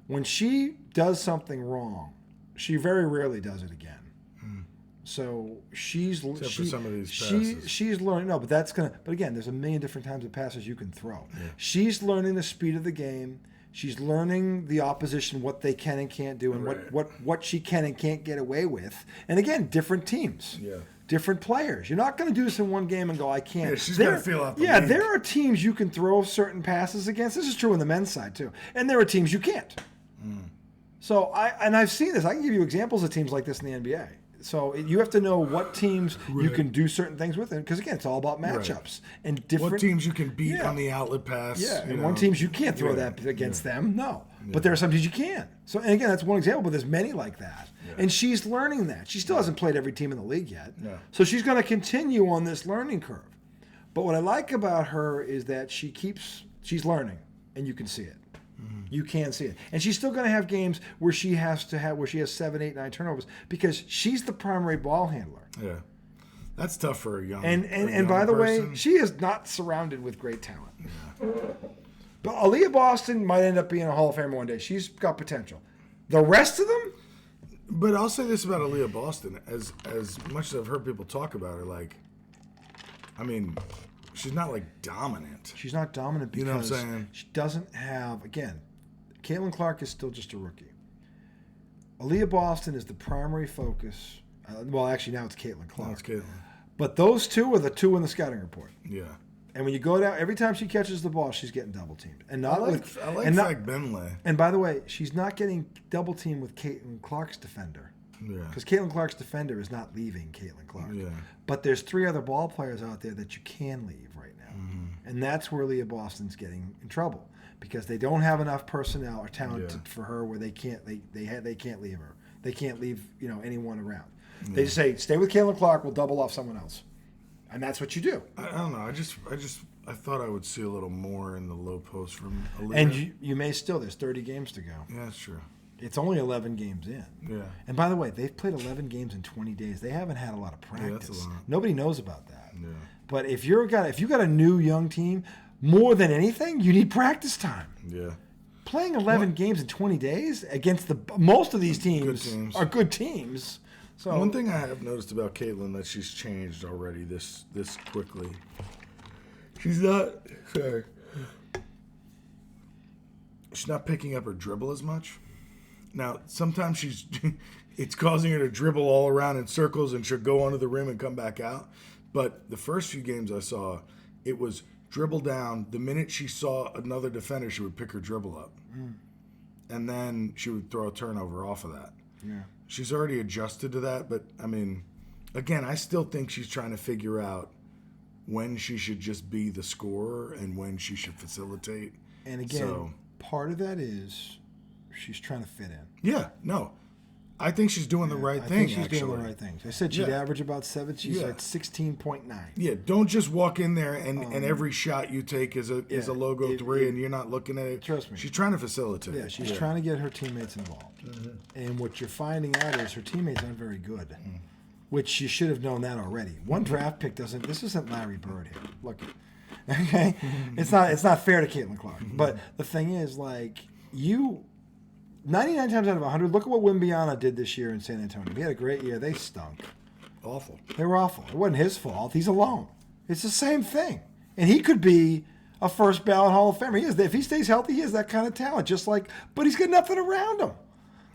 When she does something wrong, she very rarely does it again. So Except for some of these passes. she's learning. No, but that's gonna. But again, there's a million different kinds of passes you can throw. She's learning the speed of the game. She's learning the opposition, what they can and can't do, and what she can and can't get away with. And again, different teams. Yeah. Different players. You're not going to do this in one game and go, I can't. Yeah, she's gotta feel out the Yeah, link. there are teams you can throw certain passes against. This is true on the men's side too. And there are teams you can't. So I've seen this. I can give you examples of teams like this in the NBA. So you have to know what teams you can do certain things with, because again, it's all about matchups and different What teams you can beat Yeah. on the outlet pass. Yeah, you and know. one teams you can't throw that against them. No, but there are some teams you can. So, and again, that's one example, but there's many like that. And she's learning that. She still hasn't played every team in the league yet. Yeah. So she's going to continue on this learning curve. But what I like about her is that she's learning, and you can see it. You can see it. And she's still going to have games where she has 7, 8, 9 turnovers because she's the primary ball handler. Yeah. That's tough for a young And by the way, person. she is not surrounded with great talent. But Aaliyah Boston might end up being a Hall of Famer one day. She's got potential. The rest of them, But I'll say this about Aaliyah Boston. As much as I've heard people talk about her, like, I mean, she's not like dominant. she's not dominant because You know what I'm saying? she doesn't have, again, Caitlin Clark is still just a rookie. Aaliyah Boston is the primary focus. Well, actually, now it's Caitlin Clark. That's Caitlin. But those two are the two in the scouting report. Yeah. And when you go down, every time she catches the ball, she's getting double teamed. And I not like with, Fag and not, Benley. and by the way, she's not getting double teamed with Caitlin Clark's defender. Yeah. Because Caitlin Clark's defender is not leaving Caitlin Clark. Yeah. But there's 3 other ball players out there that you can leave right now. And that's where Leah Boston's getting in trouble. Because they don't have enough personnel or talent for her where they can't leave her. They can't leave, anyone around. They just say, stay with Caitlin Clark, we'll double off someone else. And that's what you do. I don't know. I thought I would see a little more in the low post from Aaliyah. And you may still, there's 30 games to go. Yeah, that's true. It's only 11 games in. Yeah. And by the way, they've played 11 games in 20 days. They haven't had a lot of practice. that's a lot. Nobody knows about that. Yeah. But if you got a new young team, more than anything, you need practice time. Yeah. Playing 11 games in 20 days against most of these teams are good teams. So one thing I have noticed about Caitlin that she's changed already this quickly. She's not picking up her dribble as much. Now, sometimes it's causing her to dribble all around in circles and she'll go under the rim and come back out. But the first few games I saw, it was dribble down. The minute she saw another defender, she would pick her dribble up. And then she would throw a turnover off of that. Yeah. She's already adjusted to that, but, I mean, again, I still think she's trying to figure out when she should just be the scorer and when she should facilitate. And again, part of that is she's trying to fit in. Yeah, no. I think she's doing the right thing, she's doing the right things. I said she'd average about 7. She's at 16.9. Yeah, don't just walk in there and every shot you take is a logo 3 and you're not looking at it. Trust me. She's trying to facilitate. Yeah, she's trying to get her teammates involved. And what you're finding out is her teammates aren't very good, which you should have known that already. One draft pick doesn't. This isn't Larry Bird here. Look, okay, it's not fair to Caitlin Clarke. But the thing is, like, 99 times out of 100, look at what Wimbiana did this year in San Antonio. He had a great year. They stunk. Awful. They were awful. It wasn't his fault. He's alone. It's the same thing. And he could be a first ballot Hall of Famer. He is. If he stays healthy, he has that kind of talent. But he's got nothing around him.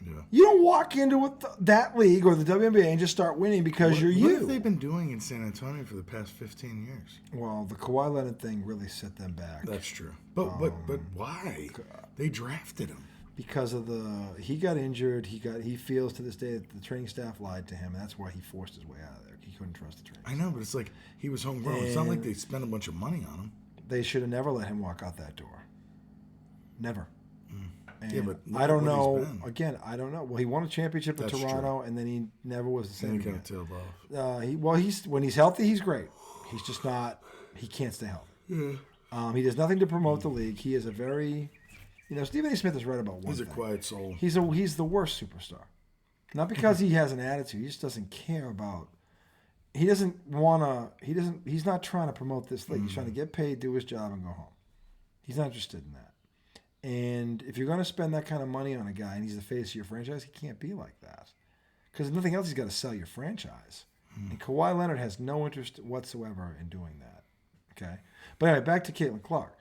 Yeah. You don't walk into that league or the WNBA and just start winning because you're you. What have they been doing in San Antonio for the past 15 years? Well, the Kawhi Leonard thing really set them back. That's true. But why? They drafted him. Because of he got injured. He feels to this day that the training staff lied to him, and that's why he forced his way out of there. He couldn't trust the training staff. I know, but it's like he was homegrown. It's not like they spent a bunch of money on him. They should have never let him walk out that door. Never. And yeah, but I don't know. Again, I don't know. Well, he won a championship in Toronto, and then he never was the same Then he again. kind of tailed off. When he's healthy, he's great. He's just not. He can't stay healthy. Yeah. He does nothing to promote the league. He is a very, Stephen A. Smith is right about one He's thing. a quiet soul. He's the worst superstar. Not because he has an attitude. He just doesn't care about. He doesn't want to. He's not trying to promote this league. He's trying to get paid, do his job, and go home. He's not interested in that. And if you're going to spend that kind of money on a guy and he's the face of your franchise, he can't be like that. Because nothing else, he's got to sell your franchise. And Kawhi Leonard has no interest whatsoever in doing that. Okay? But anyway, back to Caitlin Clarke.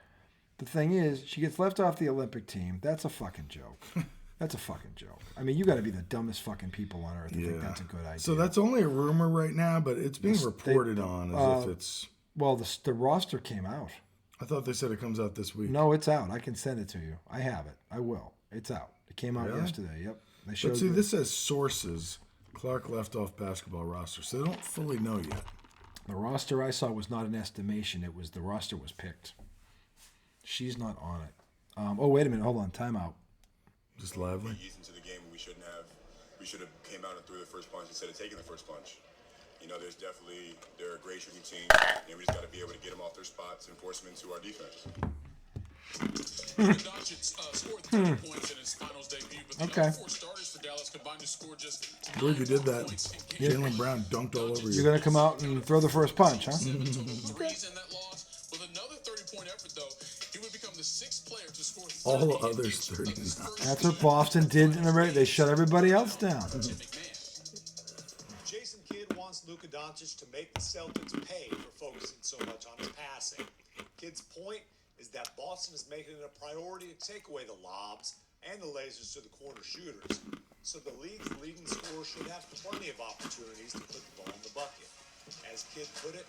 The thing is, she gets left off the Olympic team. That's a fucking joke. That's a fucking joke. I mean, you got to be the dumbest fucking people on earth to think that's a good idea. So that's only a rumor right now, but it's being reported on as if it's... Well, the roster came out. I thought they said it comes out this week. No, it's out. I can send it to you. I have it. I will. It's out. It came out yesterday. Yep. But see, this says sources. Clarke left off basketball roster, so they don't fully know yet. The roster I saw was not an estimation. The roster was picked. She's not on it. Wait a minute. Hold on. Timeout. Just lively. Ease into the game we shouldn't have. We should have came out and threw the first punch instead of taking the first punch. They're a great shooting team, and we just got to be able to get them off their spots and force them into our defense. Scored 30 points in his finals debut, but the other 4 starters for Dallas combined to score just I believe you did that. Jaylen Brown dunked all over you. You're going to come out and throw the first punch, huh? threes in that loss. With another 30-point effort, though, he would become the 6th player to score 30 All others 39. That's what Boston did in the race. They shut everybody else down. Jason Kidd wants Luka Doncic to make the Celtics pay for focusing so much on his passing. Kidd's point is that Boston is making it a priority to take away the lobs and the lasers to the corner shooters, so the league's leading scorer should have plenty of opportunities to put the ball in the bucket. As Kidd put it,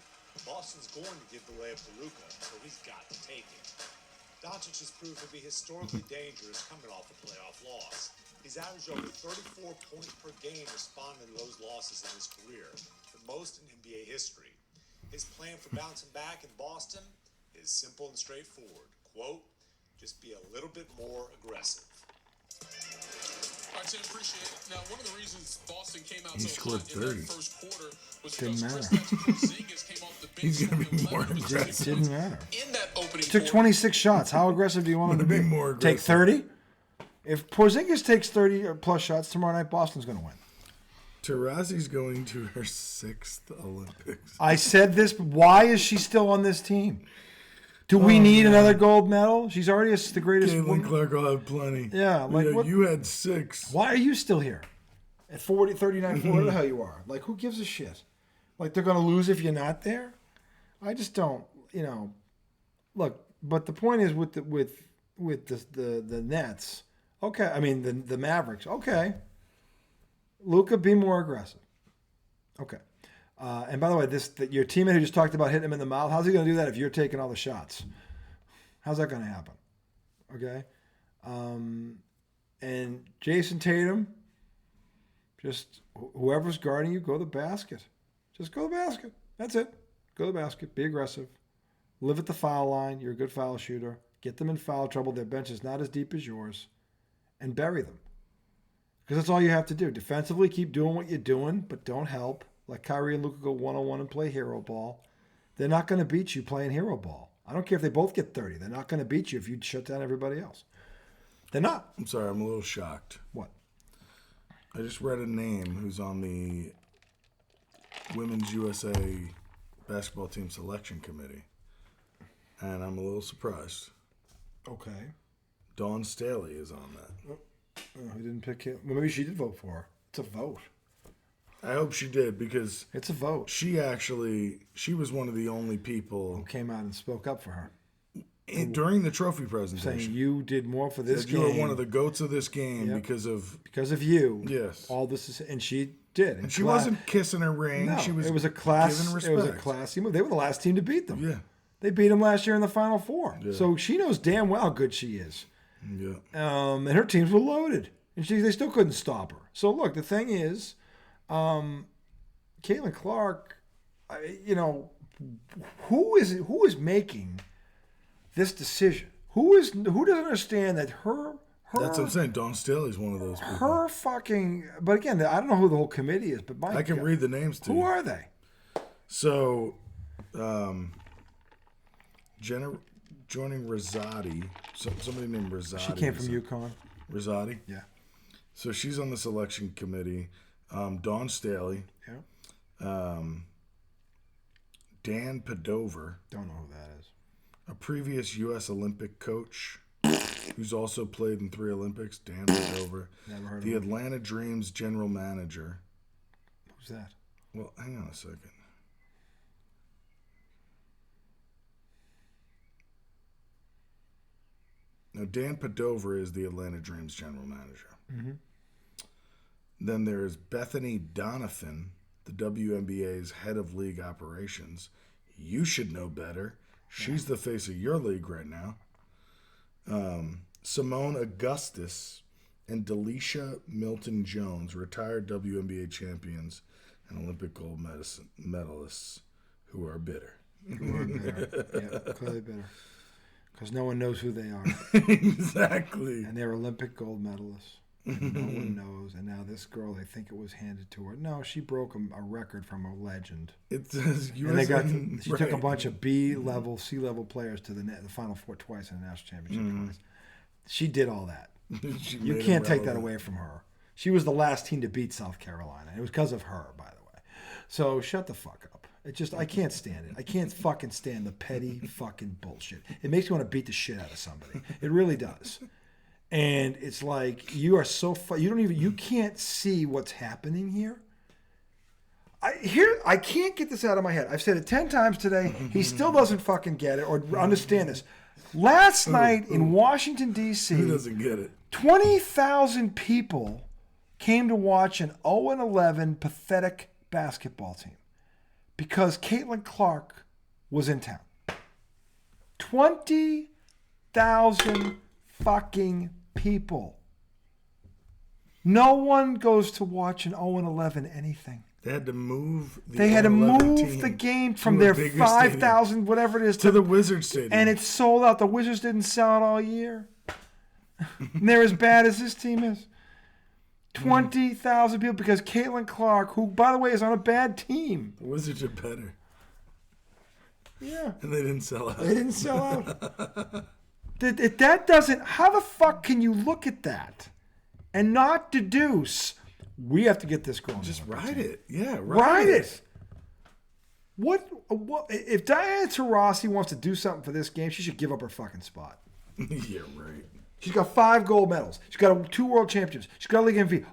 Boston's going to give the layup to Luka, so he's got to take it. Doncic has proved to be historically dangerous coming off a playoff loss. He's averaged over 34 points per game responding to those losses in his career, the most in NBA history. His plan for bouncing back in Boston is simple and straightforward. Quote, just be a little bit more aggressive. All right, Tim, appreciate it. Now, one of the reasons Boston came out He so scored hot in 30. that first quarter was Didn't because matter. Porzingis came off the bench. He's gonna be scoring more 11 aggressive. Didn't matter. in that opening Took quarter. 26 shots. How aggressive do you want him to be? More Take aggressive. 30? If Porzingis takes 30 or plus shots tomorrow night, Boston's going to win. Tarazi's going to her 6th Olympics. I said this, but why is she still on this team? Do we need another gold medal? She's already the greatest Caitlin woman. Clark will have plenty. Yeah, like what? You had 6. Why are you still here? At 40, 39, 40, whatever the hell you are. Like, who gives a shit? Like, they're going to lose if you're not there? I just don't, Look, but the point is with the Nets, okay, I mean, the Mavericks, okay. Luka, be more aggressive. Okay. And by the way, your teammate who just talked about hitting him in the mouth, how's he going to do that if you're taking all the shots? How's that going to happen? Okay. And Jason Tatum, just whoever's guarding you, go to the basket. Just go to the basket. That's it. Go to the basket. Be aggressive. Live at the foul line. You're a good foul shooter. Get them in foul trouble. Their bench is not as deep as yours. And bury them. Because that's all you have to do. Defensively, keep doing what you're doing, but don't help. Let Kyrie and Luka go one-on-one and play hero ball. They're not going to beat you playing hero ball. I don't care if they both get 30. They're not going to beat you if you shut down everybody else. They're not. I'm sorry, I'm a little shocked. What? I just read a name who's on the Women's USA basketball team selection committee, and I'm a little surprised. Okay. Dawn Staley is on that. Oh, he didn't pick him. Well, maybe she did vote for her. It's a vote. I hope she did, because it's a vote. She was one of the only people who came out and spoke up for her during the trophy presentation, saying you did more for this game. You were one of the goats of this game because of you. Yes, all this is, and she did, and she wasn't kissing her ring. No, she was. It was a class. Giving respect. It was a classy move. They were the last team to beat them. Yeah, they beat them last year in the Final Four. Yeah. So she knows damn well how good she is. Yeah, and her teams were loaded, and they still couldn't stop her. So look, the thing is, Caitlin Clark, who is making this decision? Who doesn't understand that her that's what I'm saying. Dawn Staley's one of those people. But again, I don't know who the whole committee is, but I can read the names to you. Who are they? So, joining Rosati, somebody named Rosati. She came from UConn. Rosati? Yeah. So she's on the selection committee. Dawn Staley. Yeah. Dan Padover. Don't know who that is. A previous U.S. Olympic coach who's also played in 3 Olympics. Dan Padover. Never heard of the him. Atlanta Dreams general manager. Who's that? Well, hang on a second. Now, Dan Padover is the Atlanta Dreams general manager. Mm-hmm. Then there's Bethany Donovan, the WNBA's head of league operations. You should know better. She's the face of your league right now. Simone Augustus and Delisha Milton-Jones, retired WNBA champions and Olympic gold medalists who are bitter. Yeah, clearly bitter. Because no one knows who they are. Exactly. And they're Olympic gold medalists. And no one knows. And now this girl, they think it was handed to her. No, she broke a record from a legend. It says she took a bunch of B-level, C-level players to the Final Four twice in the national championship twice. She did all that. You can't take that away from her. She was the last team to beat South Carolina. It was because of her, by the way. So shut the fuck up. I can't stand it. I can't fucking stand the petty fucking bullshit. It makes me want to beat the shit out of somebody. It really does. And it's like you are so you can't see what's happening here. I can't get this out of my head. I've said it 10 times today. He still doesn't fucking get it or understand this. Last night in Washington D.C., who doesn't get it? 20,000 people came to watch an 0-11 pathetic basketball team because Caitlin Clark was in town. 20,000 fucking people. No one goes to watch an 0-11 anything. They had to move the game from their 5,000, whatever it is, to the Wizards Stadium. And it's sold out. The Wizards didn't sell it all year. And they're as bad as this team is. 20,000 people because Caitlin Clark, who, by the way, is on a bad team. The Wizards are better. Yeah. And they didn't sell out. They didn't sell out. That doesn't... How the fuck can you look at that and not deduce... We have to get this girl. Just ride it. Yeah, ride it. What if Diana Taurasi wants to do something for this game? She should give up her fucking spot. Yeah, right. She's got 5 gold medals. She's got 2 world championships. She's got a league MVP.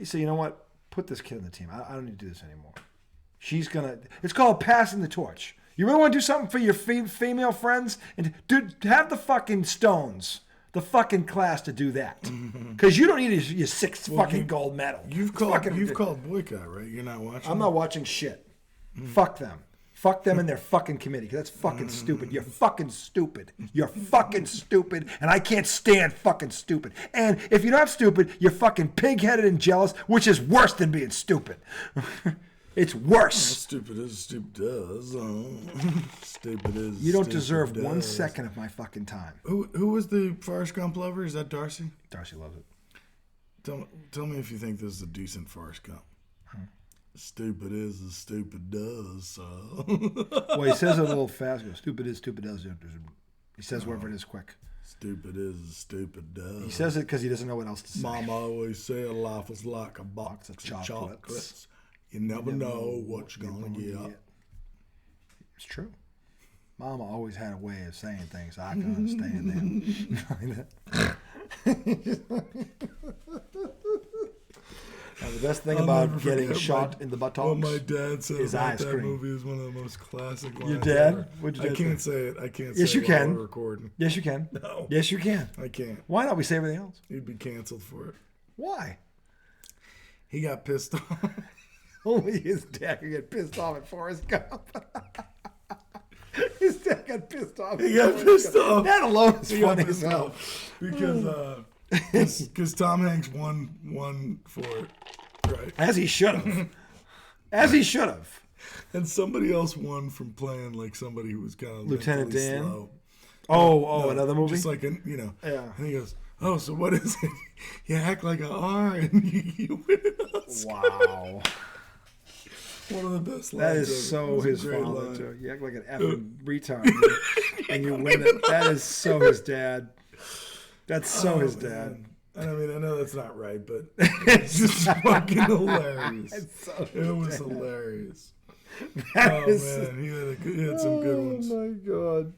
So you know what? Put this kid on the team. I don't need to do this anymore. It's called passing the torch. You really want to do something for your female friends? And have the fucking stones, the fucking class to do that. Because you don't need your 6th fucking gold medal. You've called boycott, right? You're not watching? I'm not watching shit. Fuck them. Fuck them and their fucking committee, because that's fucking stupid. You're fucking stupid. You're fucking stupid, and I can't stand fucking stupid. And if you're not stupid, you're fucking pig-headed and jealous, which is worse than being stupid. It's worse. Stupid is stupid does. Stupid is. You don't stupid deserve does. 1 second of my fucking time. Who was the Forrest Gump lover? Is that Darcy? Darcy loves it. Tell me if you think this is a decent Forrest Gump. Stupid is as stupid does. So. Well, he says it a little fast. Stupid is stupid does. He says whatever it is quick. Stupid is as stupid does. He says it because he doesn't know what else to say. Mama always said life is like a box of chocolates. You never know what you're going to get. It's true. Mama always had a way of saying things I can understand them. Now, the best thing about getting shot in the buttocks what my dad said is about ice that cream. movie is one of the most classic lines. Your dad? Ever. What'd your dad I can't say? say it. I can't Yes, say you it while can. we're recording. Yes, you can. No. Yes, you can. I can't. Why not? We say everything else. He'd be canceled for it. Why? He got pissed off. Only his dad could get pissed off at Forrest Gump. His dad got pissed off. He got pissed off. That alone is He got funny as pissed hell. off because Tom Hanks won for it, right? As he should have. As he should have. And somebody else won from playing like somebody who was kind of Lieutenant mentally Dan? slow. No, another movie? Just like Yeah. And he goes, "Oh, so what is it? You act like an R and you win an Oscar." Wow. One of the best lines. That ever. is so It was a his great father, line. too. You act like an effing retard and you win it. That is so his dad. That's so his dad. And I mean, I know that's not right, but it's just fucking hilarious. It was hilarious. Man, he had some good ones. Oh my God.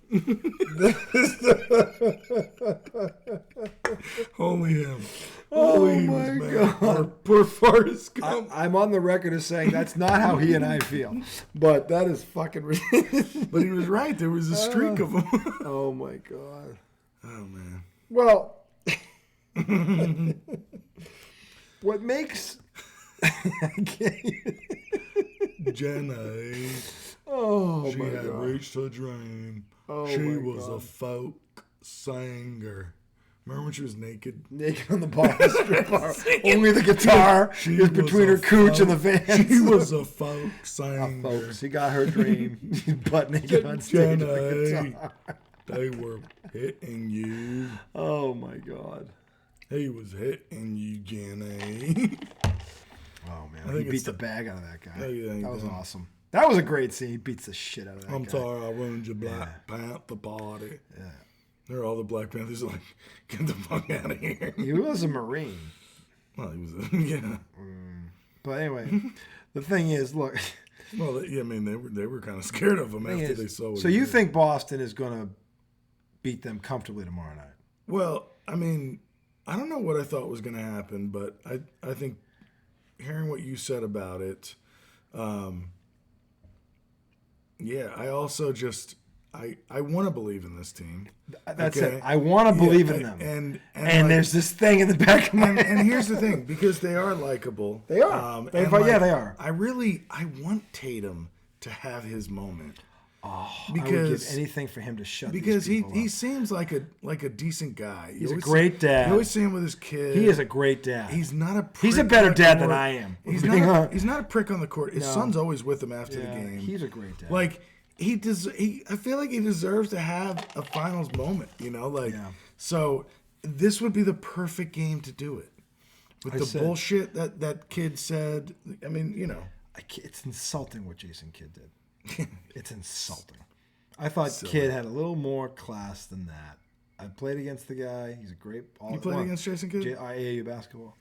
Only him. Oh Only my him, man. God. Poor Forrest Gump. I'm on the record as saying that's not how he and I feel. But that is fucking ridiculous. But he was right. There was a streak of them. Oh my God. Oh, man. Well, what makes Jenny, oh she my had God. reached her dream. Oh she my was God. a folk singer. Remember when she was naked? Naked on the bar, strip bar. Only the guitar She is was between her a cooch and the folk- van. She was a folk singer. Folks, he got her dream. She's butt naked on stage with the Jenny, guitar. they were hitting you. Oh my God. He was hitting you, Jenny. Oh man, I he think beat it's the bag out of that guy. Oh, yeah, he that was did. awesome. That was a great scene. He beats the shit out of that I'm guy. sorry I ruined your Black Panther party. Yeah. They're all the Black Panthers are like, get the fuck out of here. He was a Marine. Well, he was, yeah. But anyway, the thing is, look. Well, I mean, they were kind of scared of him after they saw what So he you did. think Boston is going to beat them comfortably tomorrow night? Well, I mean, I don't know what I thought was going to happen, but I think hearing what you said about it, yeah, I also just I want to believe in this team. That's Okay? it. I want to believe in them. And And like- there's this thing in the back of my and head. here's the thing, because they are likable. They are. They are. I want Tatum to have his moment. I would give anything for him to shut Because these people he up. seems like a decent guy. He's a great dad. You always see him with his kid. He is a great dad. He's not a. He's a prick better on the dad than court. I am. He's Being not. honest. He's not a prick on the court. His No. son's always with him after the Yeah, game. he's a great dad. Like I feel like he deserves to have a finals moment. You know, like Yeah. so. This would be the perfect game to do it. With the bullshit that kid said. I mean, you know. It's insulting what Jason Kidd did. It's insulting. I thought Kidd had a little more class than that. I played against the guy. He's a great. You played against Jason Kidd? AAU basketball.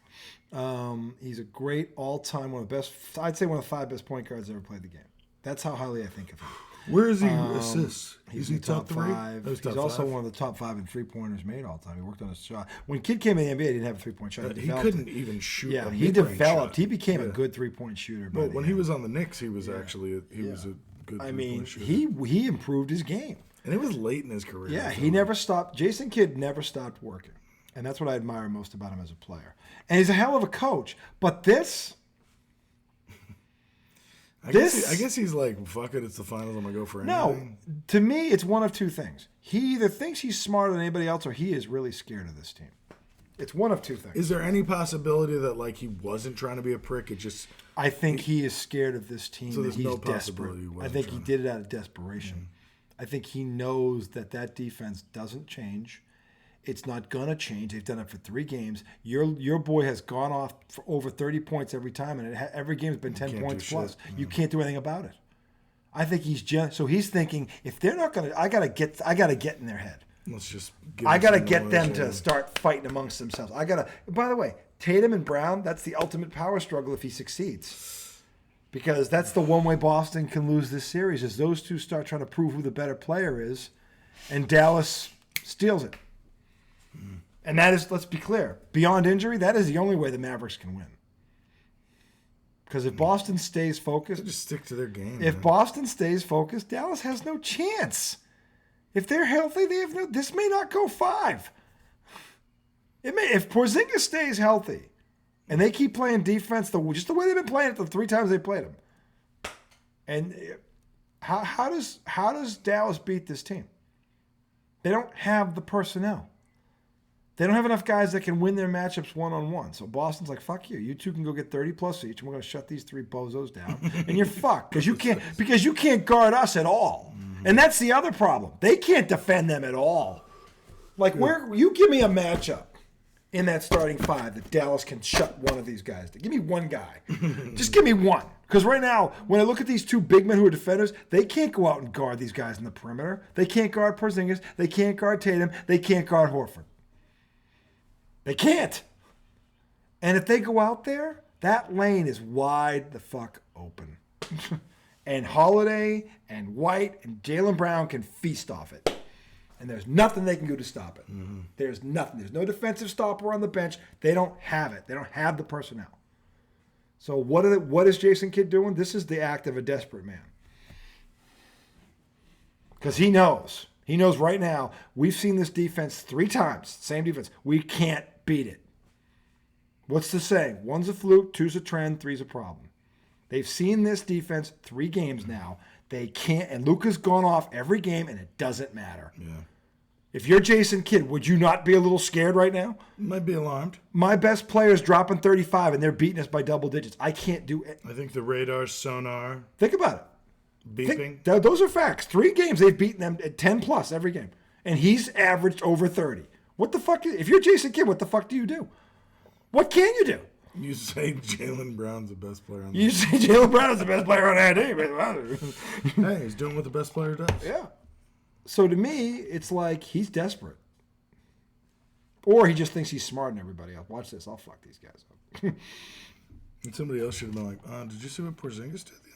He's a great all-time one of the best. I'd say one of the 5 best point guards that ever played the game. That's how highly I think of him. Where is he assists? He's Is he in the top three? five. Oh, He's top also five? one of the top 5 in 3-pointers made all time. He worked on his shot. When Kid came in the NBA, he didn't have a 3-point shot. He couldn't even shoot. Yeah, a he mid-range developed. shot. He became a Yeah. good 3-point shooter. Well, when he was on the Knicks, he was actually was a good. I mean, shooter. he improved his game. And it was late in his career. Yeah, so. he never stopped. Jason Kidd never stopped working. And that's what I admire most about him as a player. And he's a hell of a coach. But this... I guess he's like, fuck it, it's the finals, I'm going to go for anything. No, to me, it's one of two things. He either thinks he's smarter than anybody else or he is really scared of this team. It's one of two things. Is there any possibility that like he wasn't trying to be a prick? It just... I think he is scared of this team. So that there's he's no desperate. possibility he I wasn't think he trying. did it out of desperation. I think he knows that defense doesn't change. It's not gonna change. They've done it for 3 games. Your boy has gone off for over 30 points every time, and every game's been 10 can't points do plus. shit. You can't do anything about it. I think he's so he's thinking if they're not gonna, I gotta get in their head. Let's just... I gotta get them to start fighting amongst themselves. By the way, Tatum and Brown, that's the ultimate power struggle if he succeeds. Because that's the one way Boston can lose this series is those two start trying to prove who the better player is, and Dallas steals it. And that is, let's be clear, beyond injury, that is the only way the Mavericks can win. Because if Boston stays focused, just stick to their game. if man. Boston stays focused, Dallas has no chance. If they're healthy, they have no. This may not go 5. It may. If Porzingis stays healthy, and they keep playing defense just the way they've been playing it the 3 times they played him. And how does Dallas beat this team? They don't have the personnel. They don't have enough guys that can win their matchups one-on-one. So Boston's like, fuck you. You two can go get 30+ each, and we're going to shut these 3 bozos down. And you're fucked because you can't guard us at all. And that's the other problem. They can't defend them at all. Like, you give me a matchup in that starting 5 that Dallas can shut one of these guys down. Give me one guy. Just give me one. Because right now, when I look at these 2 big men who are defenders, they can't go out and guard these guys in the perimeter. They can't guard Porzingis. They can't guard Tatum. They can't guard Horford. They can't. And if they go out there, that lane is wide the fuck open. And Holiday and White and Jaylen Brown can feast off it. And there's nothing they can do to stop it. There's nothing. There's no defensive stopper on the bench. They don't have it. They don't have the personnel. So what is Jason Kidd doing? This is the act of a desperate man. Because he knows. He knows right now, we've seen this defense 3 times. Same defense. We can't beat it. What's the saying? 1's a fluke, 2's a trend, 3's a problem. They've seen this defense 3 games now. They can't, and Luka's gone off every game, and it doesn't matter. Yeah. If you're Jason Kidd, would you not be a little scared right now? Might be alarmed. My best player's dropping 35, and they're beating us by double digits. I can't do it. I think the radar, sonar, Think about it. beeping. Those are facts. 3 games, they've beaten them at 10+ every game. And he's averaged over 30. What the fuck? If you're Jason Kidd, what the fuck do you do? What can you do? You say Jaylen Brown's the best player on the You say Jaylen Brown is the best player on that team. Hey, he's doing what the best player does. Yeah. So to me, it's like he's desperate. Or he just thinks he's smarter than everybody else. Watch this. I'll fuck these guys up. And somebody else should have been like, did you see what Porzingis did the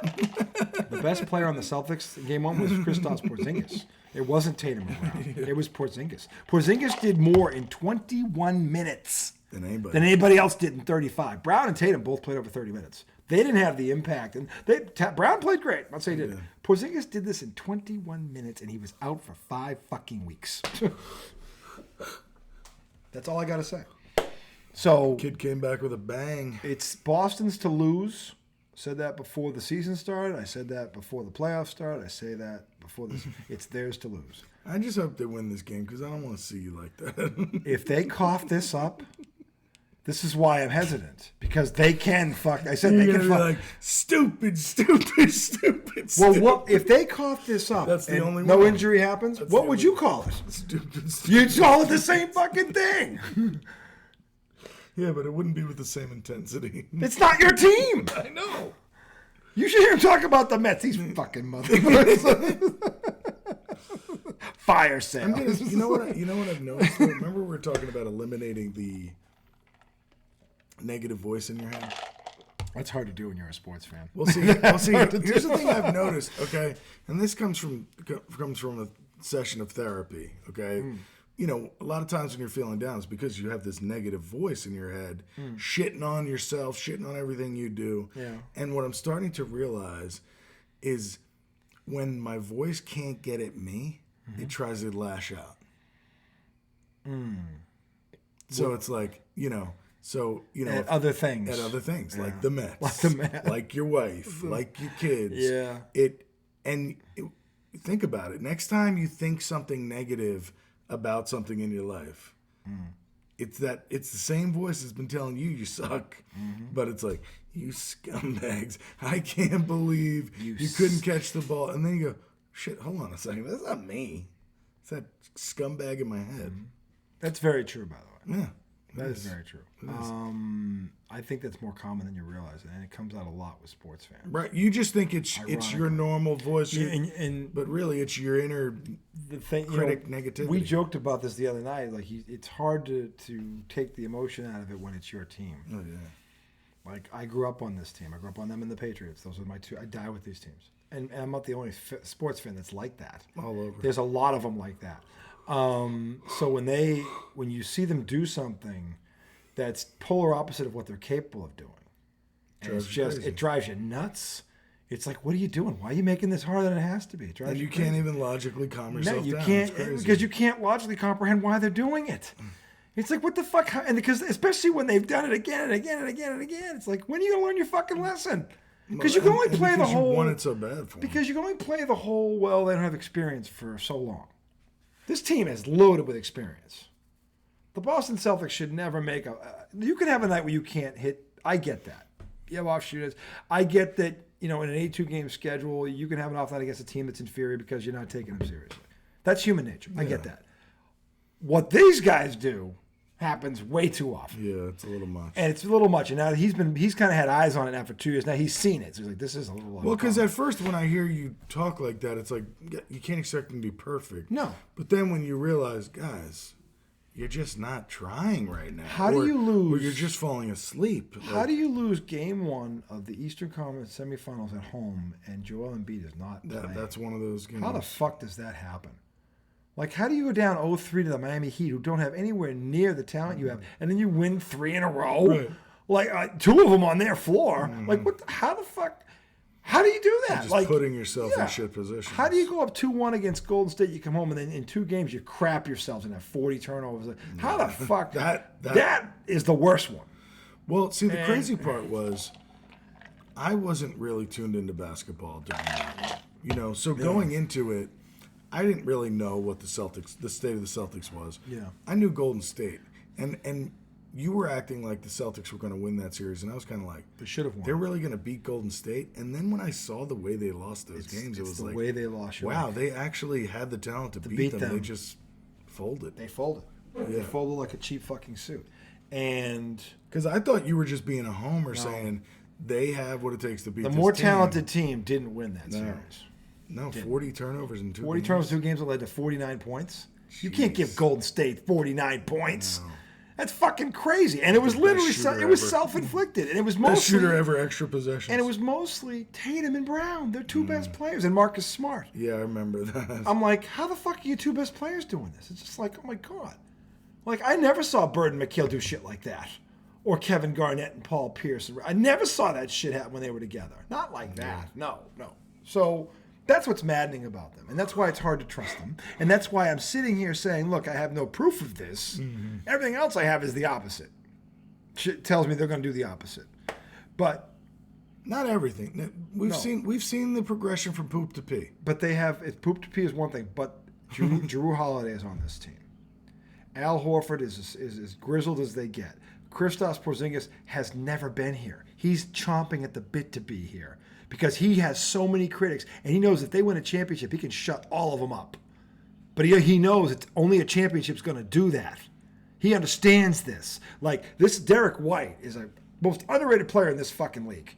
other night? The best player on the Celtics in game 1 was Kristaps Porzingis. It wasn't Tatum or Brown. It was Porzingis. Porzingis did more in 21 minutes Than anybody. than anybody else did in 35. Brown and Tatum both played over 30 minutes. They didn't have the impact. And Brown played great. I'll say he did. Yeah. Porzingis did this in 21 minutes, and he was out for 5 fucking weeks. That's all I got to say. So Kid came back with a bang. it's Boston's to lose. Said that before the season started. I said that before the playoffs started. I say that before this. It's theirs to lose. I just hope they win this game because I don't want to see you like that. If they cough this up, this is why I'm hesitant. Because they can fuck. I said You're they gonna can be fuck. like stupid. Well, what if they cough this up That's the and only no one. injury happens? That's What the would only- you call it? Stupid. You'd call it the same fucking thing. Yeah, but it wouldn't be with the same intensity. It's not your team. I know. You should hear him talk about the Mets. These fucking motherfuckers. Fire sale. You know what I've noticed? Remember we were talking about eliminating the negative voice in your head? That's hard to do when you're a sports fan. We'll see. Here's the thing I've noticed, okay? And this comes from a session of therapy, okay? You know, a lot of times when you're feeling down, it's because you have this negative voice in your head, shitting on yourself, shitting on everything you do. Yeah. And what I'm starting to realize is when my voice can't get at me, it tries to lash out. So it's like, At other things. like the Mets, like your wife, like your kids. Yeah. Think about it. Next time you think something negative about something in your life, it's the same voice that's been telling you suck, but it's like, you scumbags, I can't believe you couldn't catch the ball. And then you go, shit, hold on a second, that's not me. It's that scumbag in my head. That's very true, by the way. Yeah. That is very true. I think that's more common than you realize, and it comes out a lot with sports fans. Right. You just think it's your normal voice, but really it's your inner critic negativity. We joked about this the other night. Like it's hard to take the emotion out of it when it's your team. Oh yeah. Like I grew up on this team. I grew up on them and the Patriots. Those are my two. I die with these teams, and I'm not the only sports fan that's like that. All over. There's a lot of them like that. So when you see them do something that's polar opposite of what they're capable of doing, and it drives you nuts. It's like, what are you doing? Why are you making this harder than it has to be? It drives and you crazy. Can't even logically calm yourself down. No, you can't, because you can't logically comprehend why they're doing it. It's like, what the fuck? And because especially when they've done it again and again and again and again, it's like, when are you gonna learn your fucking lesson? Because you can only play the whole. You want it so bad for them. Because you can only play the whole. Well, they don't have experience for so long. This team is loaded with experience. The Boston Celtics should never make you can have a night where you can't hit. I get that. You have off shooters. I get that, in an 82 game schedule, you can have an off night against a team that's inferior because you're not taking them seriously. That's human nature. I get that. What these guys do happens way too often. Yeah, it's a little much. And it's a little much. And now he's kind of had eyes on it now for 2 years. Now he's seen it. So he's like, this is a little. Well, because at first when I hear you talk like that, it's like you can't expect them to be perfect. No. But then when you realize, guys, you're just not trying right now. How do you lose? Or you're just falling asleep. How do you lose Game 1 of the Eastern Conference semifinals at home and Joel Embiid is not playing? That's one of those games. How the fuck does that happen? Like, how do you go down 0-3 to the Miami Heat, who don't have anywhere near the talent you have, and then you win 3 in a row? Right. Like, 2 of them on their floor. Like, what? How the fuck? How do you do that? You're just putting yourself in shit positions. How do you go up 2-1 against Golden State? You come home and then in 2 games you crap yourselves and have 40 turnovers. How the fuck? That is the worst one. Well, see, the crazy part was I wasn't really tuned into basketball during that. So going into it, I didn't really know what the state of the Celtics was. Yeah. I knew Golden State, and you were acting like the Celtics were going to win that series, and I was kind of like, they should have won. They're really going to beat Golden State. And then when I saw the way they lost those games, it was the like, way they lost. Wow, they actually had the talent to beat them. They just folded. They folded. Yeah. They folded like a cheap fucking suit. And because I thought you were just being a homer saying they have what it takes to beat. The more talented team didn't win that series. No, 40 turnovers in 2 games. 40 turnovers in 2 games that led to 49 points. Jeez. You can't give Golden State 49 points. No. That's fucking crazy. And it was literally self-inflicted. And it was mostly best shooter ever, extra possessions. And it was mostly Tatum and Brown, their 2 best players, and Marcus Smart. Yeah, I remember that. I'm like, how the fuck are your 2 best players doing this? It's just like, oh my God. Like, I never saw Bird and McHale do shit like that. Or Kevin Garnett and Paul Pierce. I never saw that shit happen when they were together. Not like that. No. So that's what's maddening about them. And that's why it's hard to trust them. And that's why I'm sitting here saying, look, I have no proof of this. Mm-hmm. Everything else I have is the opposite. Shit tells me they're going to do the opposite. But not everything. We've seen the progression from poop to pee. But they have poop to pee is one thing, but Jrue Holiday is on this team. Al Horford is as grizzled as they get. Kristaps Porzingis has never been here. He's chomping at the bit to be here because he has so many critics, and he knows if they win a championship, he can shut all of them up. But he knows it's only a championship's going to do that. He understands this. Like, this Derek White is a most underrated player in this fucking league.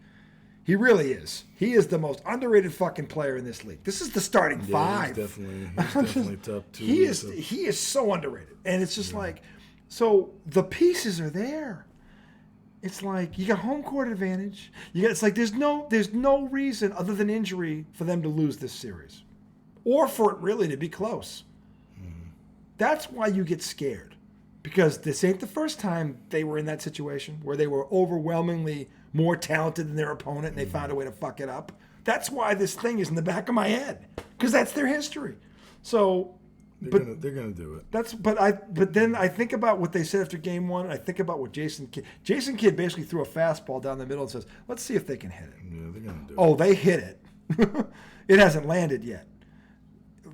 He really is. He is the most underrated fucking player in this league. This is the starting 5. He's definitely top 2. He is so underrated. And it's just like, so the pieces are there. It's like you got home court advantage. It's like there's no reason other than injury for them to lose this series, or for it really to be close. That's why you get scared, because this ain't the first time they were in that situation where they were overwhelmingly more talented than their opponent and they found a way to fuck it up. That's why this thing is in the back of my head, because that's their history. So. They're gonna do it. But then I think about what they said after game one. I think about what Jason Kidd basically threw a fastball down the middle and says, "Let's see if they can hit it." Yeah, they're gonna do it. Oh, they hit it. It hasn't landed yet.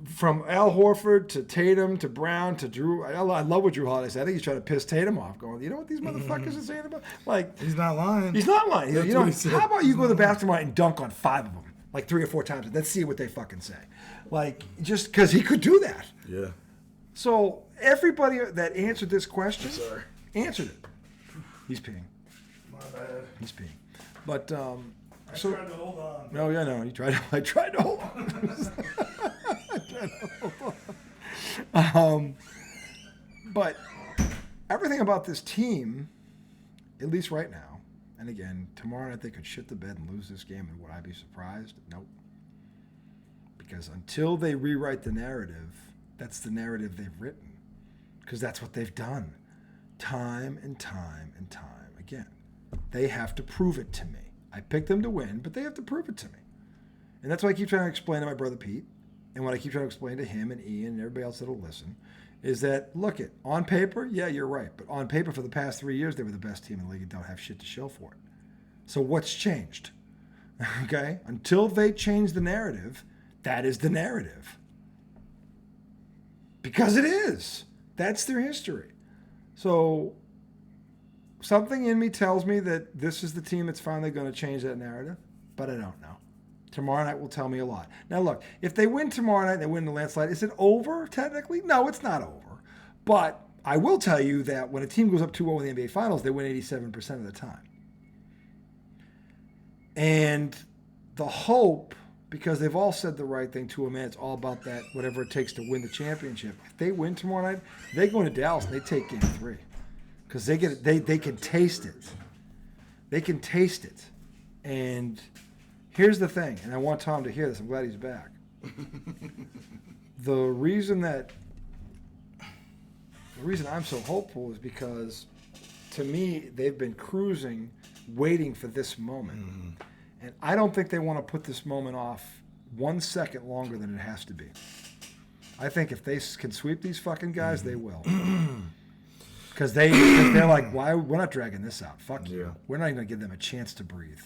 From Al Horford to Tatum to Brown to Drew. I love what Drew Holiday said. I think he's trying to piss Tatum off, going, "You know what these motherfuckers are saying about?" Like, he's not lying. He's not lying. That's You know, what he said. how about you go to the bathroom and dunk on 5 of them, like 3 or 4 times, and let's see what they fucking say. Like, just because he could do that. Yeah. So everybody that answered this question answered it. He's peeing. My bad. He's peeing. But I tried to hold on. No, yeah, no. I tried to hold on. But everything about this team, at least right now, and again, tomorrow night they could shit the bed and lose this game, and would I be surprised? Nope. Because until they rewrite the narrative, that's the narrative they've written. Because that's what they've done. Time and time and time again. They have to prove it to me. I picked them to win, but they have to prove it to me. And that's why I keep trying to explain to my brother Pete, and what I keep trying to explain to him and Ian and everybody else that'll listen, is that, look, on paper, yeah, you're right. But on paper, for the past 3 years, they were the best team in the league and don't have shit to show for it. So what's changed? Okay? Until they change the narrative, that is the narrative. Because it is. That's their history. So something in me tells me that this is the team that's finally going to change that narrative, but I don't know. Tomorrow night will tell me a lot. Now, look, if they win tomorrow night and they win the landslide, is it over technically? No, it's not over. But I will tell you that when a team goes up 2-0 in the NBA Finals, they win 87% of the time. And the hope, because they've all said the right thing to a man, it's all about that, whatever it takes to win the championship. If they win tomorrow night, they go into Dallas and they take game 3. Because they can taste it. They can taste it. And here's the thing, and I want Tom to hear this. I'm glad he's back. The reason I'm so hopeful is because, to me, they've been cruising, waiting for this moment. Mm-hmm. And I don't think they want to put this moment off 1 second longer than it has to be. I think if they can sweep these fucking guys, they will. Because they're like, why? We're not dragging this out. Fuck you. We're not even going to give them a chance to breathe.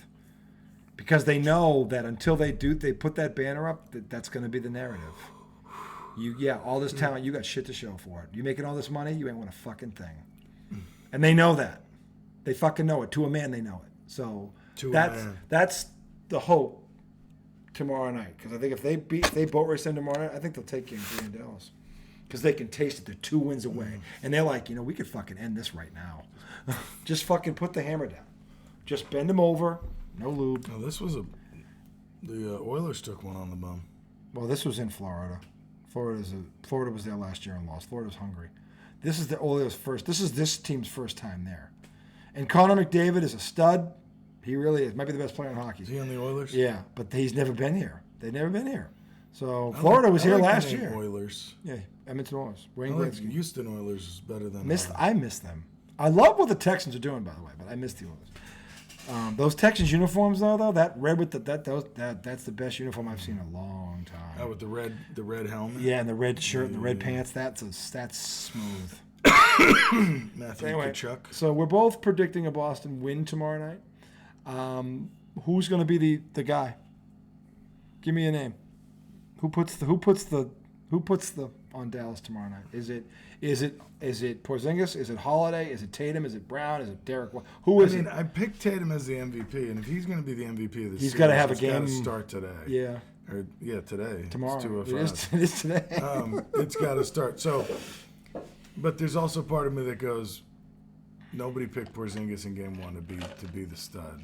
Because they know that until they put that banner up, that's going to be the narrative. All this talent, you got shit to show for it. You making all this money, you ain't won a fucking thing. And they know that. They fucking know it. To a man, they know it. So that's the hope tomorrow night. Because I think if they boat race them tomorrow night, I think they'll take game 3 in Dallas. Because they can taste it. They're 2 wins away. And they're like, we could fucking end this right now. Just fucking put the hammer down. Just bend them over. No lube. No, this was the Oilers took one on the bum. Well, this was in Florida. Florida was there last year and lost. Florida's hungry. This is the Oilers' first. This is this team's first time there. And Connor McDavid is a stud. He really is. Might be the best player in hockey. Is he on the Oilers? Yeah, but he's never been here. They've never been here. So Florida was here last year. Oilers. Yeah, Edmonton Oilers. Wayne Gretzky. Houston Oilers is better than. I miss them. I love what the Texans are doing, by the way, but I miss the Oilers. Those Texans uniforms, though, that red with that's the best uniform I've seen in a long time. Oh, with the red helmet. Yeah, and the red shirt and the red pants. That's smooth. Matthew anyway, Tkachuk. So we're both predicting a Boston win tomorrow night. Who's going to be the guy? Give me a name. Who puts the on Dallas tomorrow night? Is it Porzingis? Is it Holiday? Is it Tatum? Is it Brown? Is it Derek? Who is it? I picked Tatum as the MVP, and if he's going to be the MVP of the series, he's got to have a game. He's got to start today. Yeah. Today. Tomorrow. It's 2:05. It is today. It's got to start. So, but there's also part of me that goes, nobody picked Porzingis in game 1 to be the stud,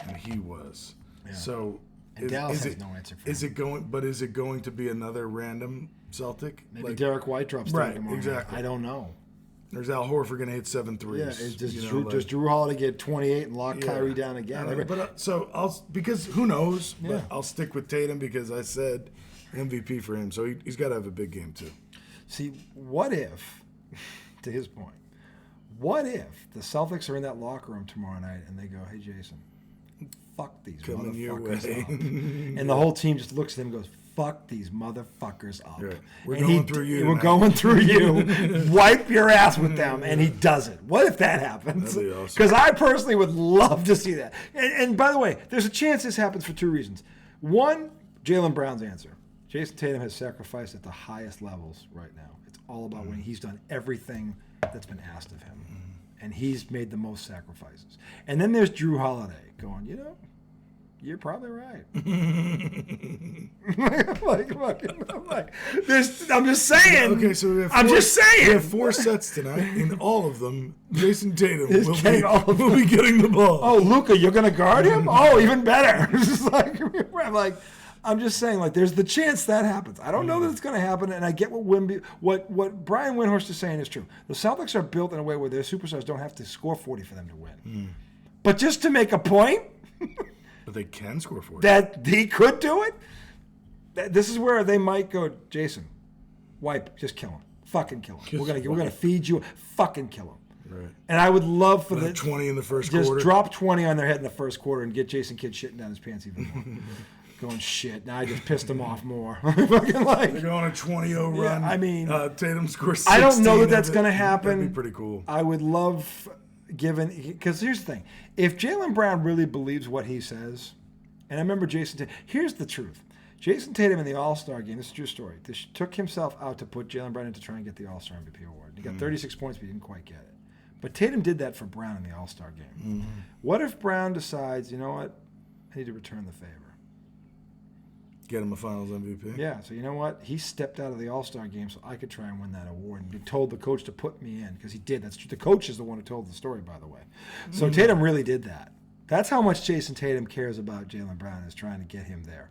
and he was. Yeah. So. And Dallas has no answer for him. Is it going to be another random Celtic? Maybe Derek White drops down tomorrow. Exactly. I don't know. There's Al Horford going to hit 7 threes. Yeah, it's just, you know, Drew, like- just Drew Holiday get 28 and lock Yeah. Kyrie down again. So because who knows? Yeah. But I'll stick with Tatum because I said MVP for him. So he's got to have a big game too. See, what if, to his point, what if the Celtics are in that locker room tomorrow night and they go, "Hey, Jason, fuck these Coming your motherfuckers way." up," and the whole team just looks at him and goes, "Fuck these motherfuckers up." Right. We're And going through you We're tonight. going through you. Wipe your ass with them, and he does it. What if that happens? That'd be awesome. Because I personally would love to see that. And by the way, there's a chance this happens for two reasons. One, Jaylen Brown's answer. Jason Tatum has sacrificed at the highest levels right now. It's all about when he's done everything that's been asked of him. And he's made the most sacrifices. And then there's Drew Holiday going, you're probably right. I'm just saying. Okay, so we have I'm just saying. We have 4 sets tonight. In all of them, Jason Tatum Is getting all of will be getting the ball. Oh, Luka, you're gonna guard him? Oh, even better. It's just I'm just saying, there's the chance that happens. I don't know that it's going to happen, and I get what Brian Windhorst is saying is true. The Celtics are built in a way where their superstars don't have to score 40 for them to win. But just to make a point But they can score 40. that he could do it, this is where they might go, Jason, just kill him. Fucking kill him. We're gonna feed you. Fucking kill him. Right. And I would love for the 20 in the first just quarter. drop 20 on their head in the first quarter and get Jason Kidd shitting down his pants even more. Going, shit, now I just pissed him off more. They're going on a 20-0 run. I mean, Tatum scores 16. I don't know that that's going to happen. That'd be pretty cool. I would love, because here's the thing. If Jaylen Brown really believes what he says, and I remember Jason Tatum, here's the truth. Jason Tatum in the All-Star game, this is a true story, took himself out to put Jaylen Brown in to try and get the All-Star MVP award. He got 36 points, but he didn't quite get it. But Tatum did that for Brown in the All-Star game. What if Brown decides, you know what, I need to return the favor? Get him a Finals MVP. Yeah, so you know what? He stepped out of the All-Star game so I could try and win that award. And he told the coach to put me in because he did. That's true. The coach is the one who told the story, by the way. So Tatum really did that. That's how much Jason Tatum cares about Jaylen Brown, is trying to get him there.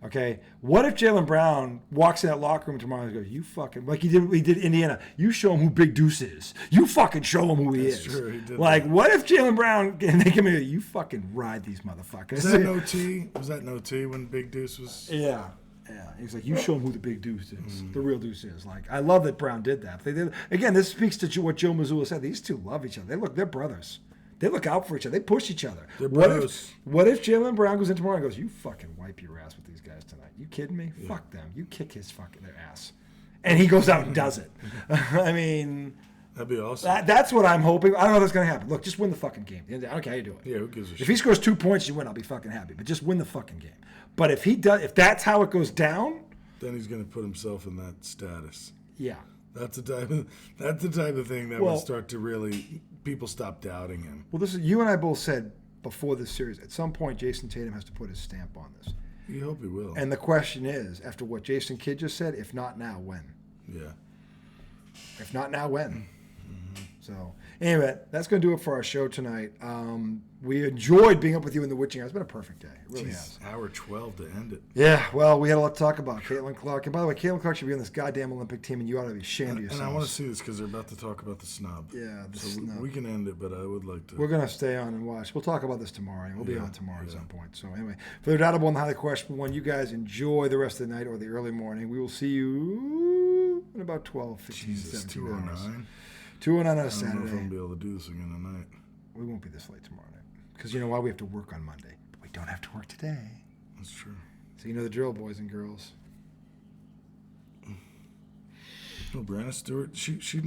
Okay? What if Jaylen Brown walks in that locker room tomorrow and goes, you fucking, like he did Indiana, you show him who Big Deuce is. You fucking show him who he is. True, he did like, that. what if Jaylen Brown, and they come in, you fucking ride these motherfuckers. Was that no T? Was that no T when Big Deuce was? Yeah. Yeah, he's like, you show him who the big Deuce is, the real Deuce is. Like, I love that Brown did that. They did, again, this speaks to what Joe Mazzulla said. These two love each other. They're brothers. They look out for each other. They push each other. They're What bros. if Jaylen Brown goes in tomorrow and goes, you fucking wipe your ass with these guys tonight? You kidding me? Yeah. Fuck them. You kick their ass. And he goes out and does it. I mean, That'd be awesome. that's what I'm hoping. I don't know if that's going to happen. Look, just win the fucking game. I don't care how you do it. Yeah, who gives a shit? If he scores 2 points, you win. I'll be fucking happy. But just win the fucking game. But if that's how it goes down, Then he's going to put himself in that status. yeah. That's the type of thing that will start to really people stop doubting him. Well, this is, you and I both said before this series, at some point Jason Tatum has to put his stamp on this. You hope he will. And the question is, after what Jason Kidd just said, if not now, when? Yeah. If not now, when? So anyway, that's going to do it for our show tonight. We enjoyed being up with you in the witching hour. It's been a perfect day. It really has. Hour 12 to end it. Yeah, well, we had a lot to talk about. Caitlin Clarke. And by the way, Caitlin Clarke should be on this goddamn Olympic team, and you ought to be ashamed of yourself. And I want to see this because they're about to talk about the snub. Yeah, the So snub. we can end it, but I would like to. We're going to stay on and watch. We'll talk about this tomorrow. And we'll be Yeah, on tomorrow at yeah. some point. So anyway, for the Doubtable and the Highly Questionable one, you guys enjoy the rest of the night or the early morning. We will see you in about 12, 15, Jesus, 17 hours. 209. 209 on a I don't know if I'm Saturday. going to be able to do this again tonight. We won't be this late tomorrow night. Because you know why? We have to work on Monday. But we don't have to work today. That's true. So you know the drill, boys and girls. Oh, Brianna Stewart, she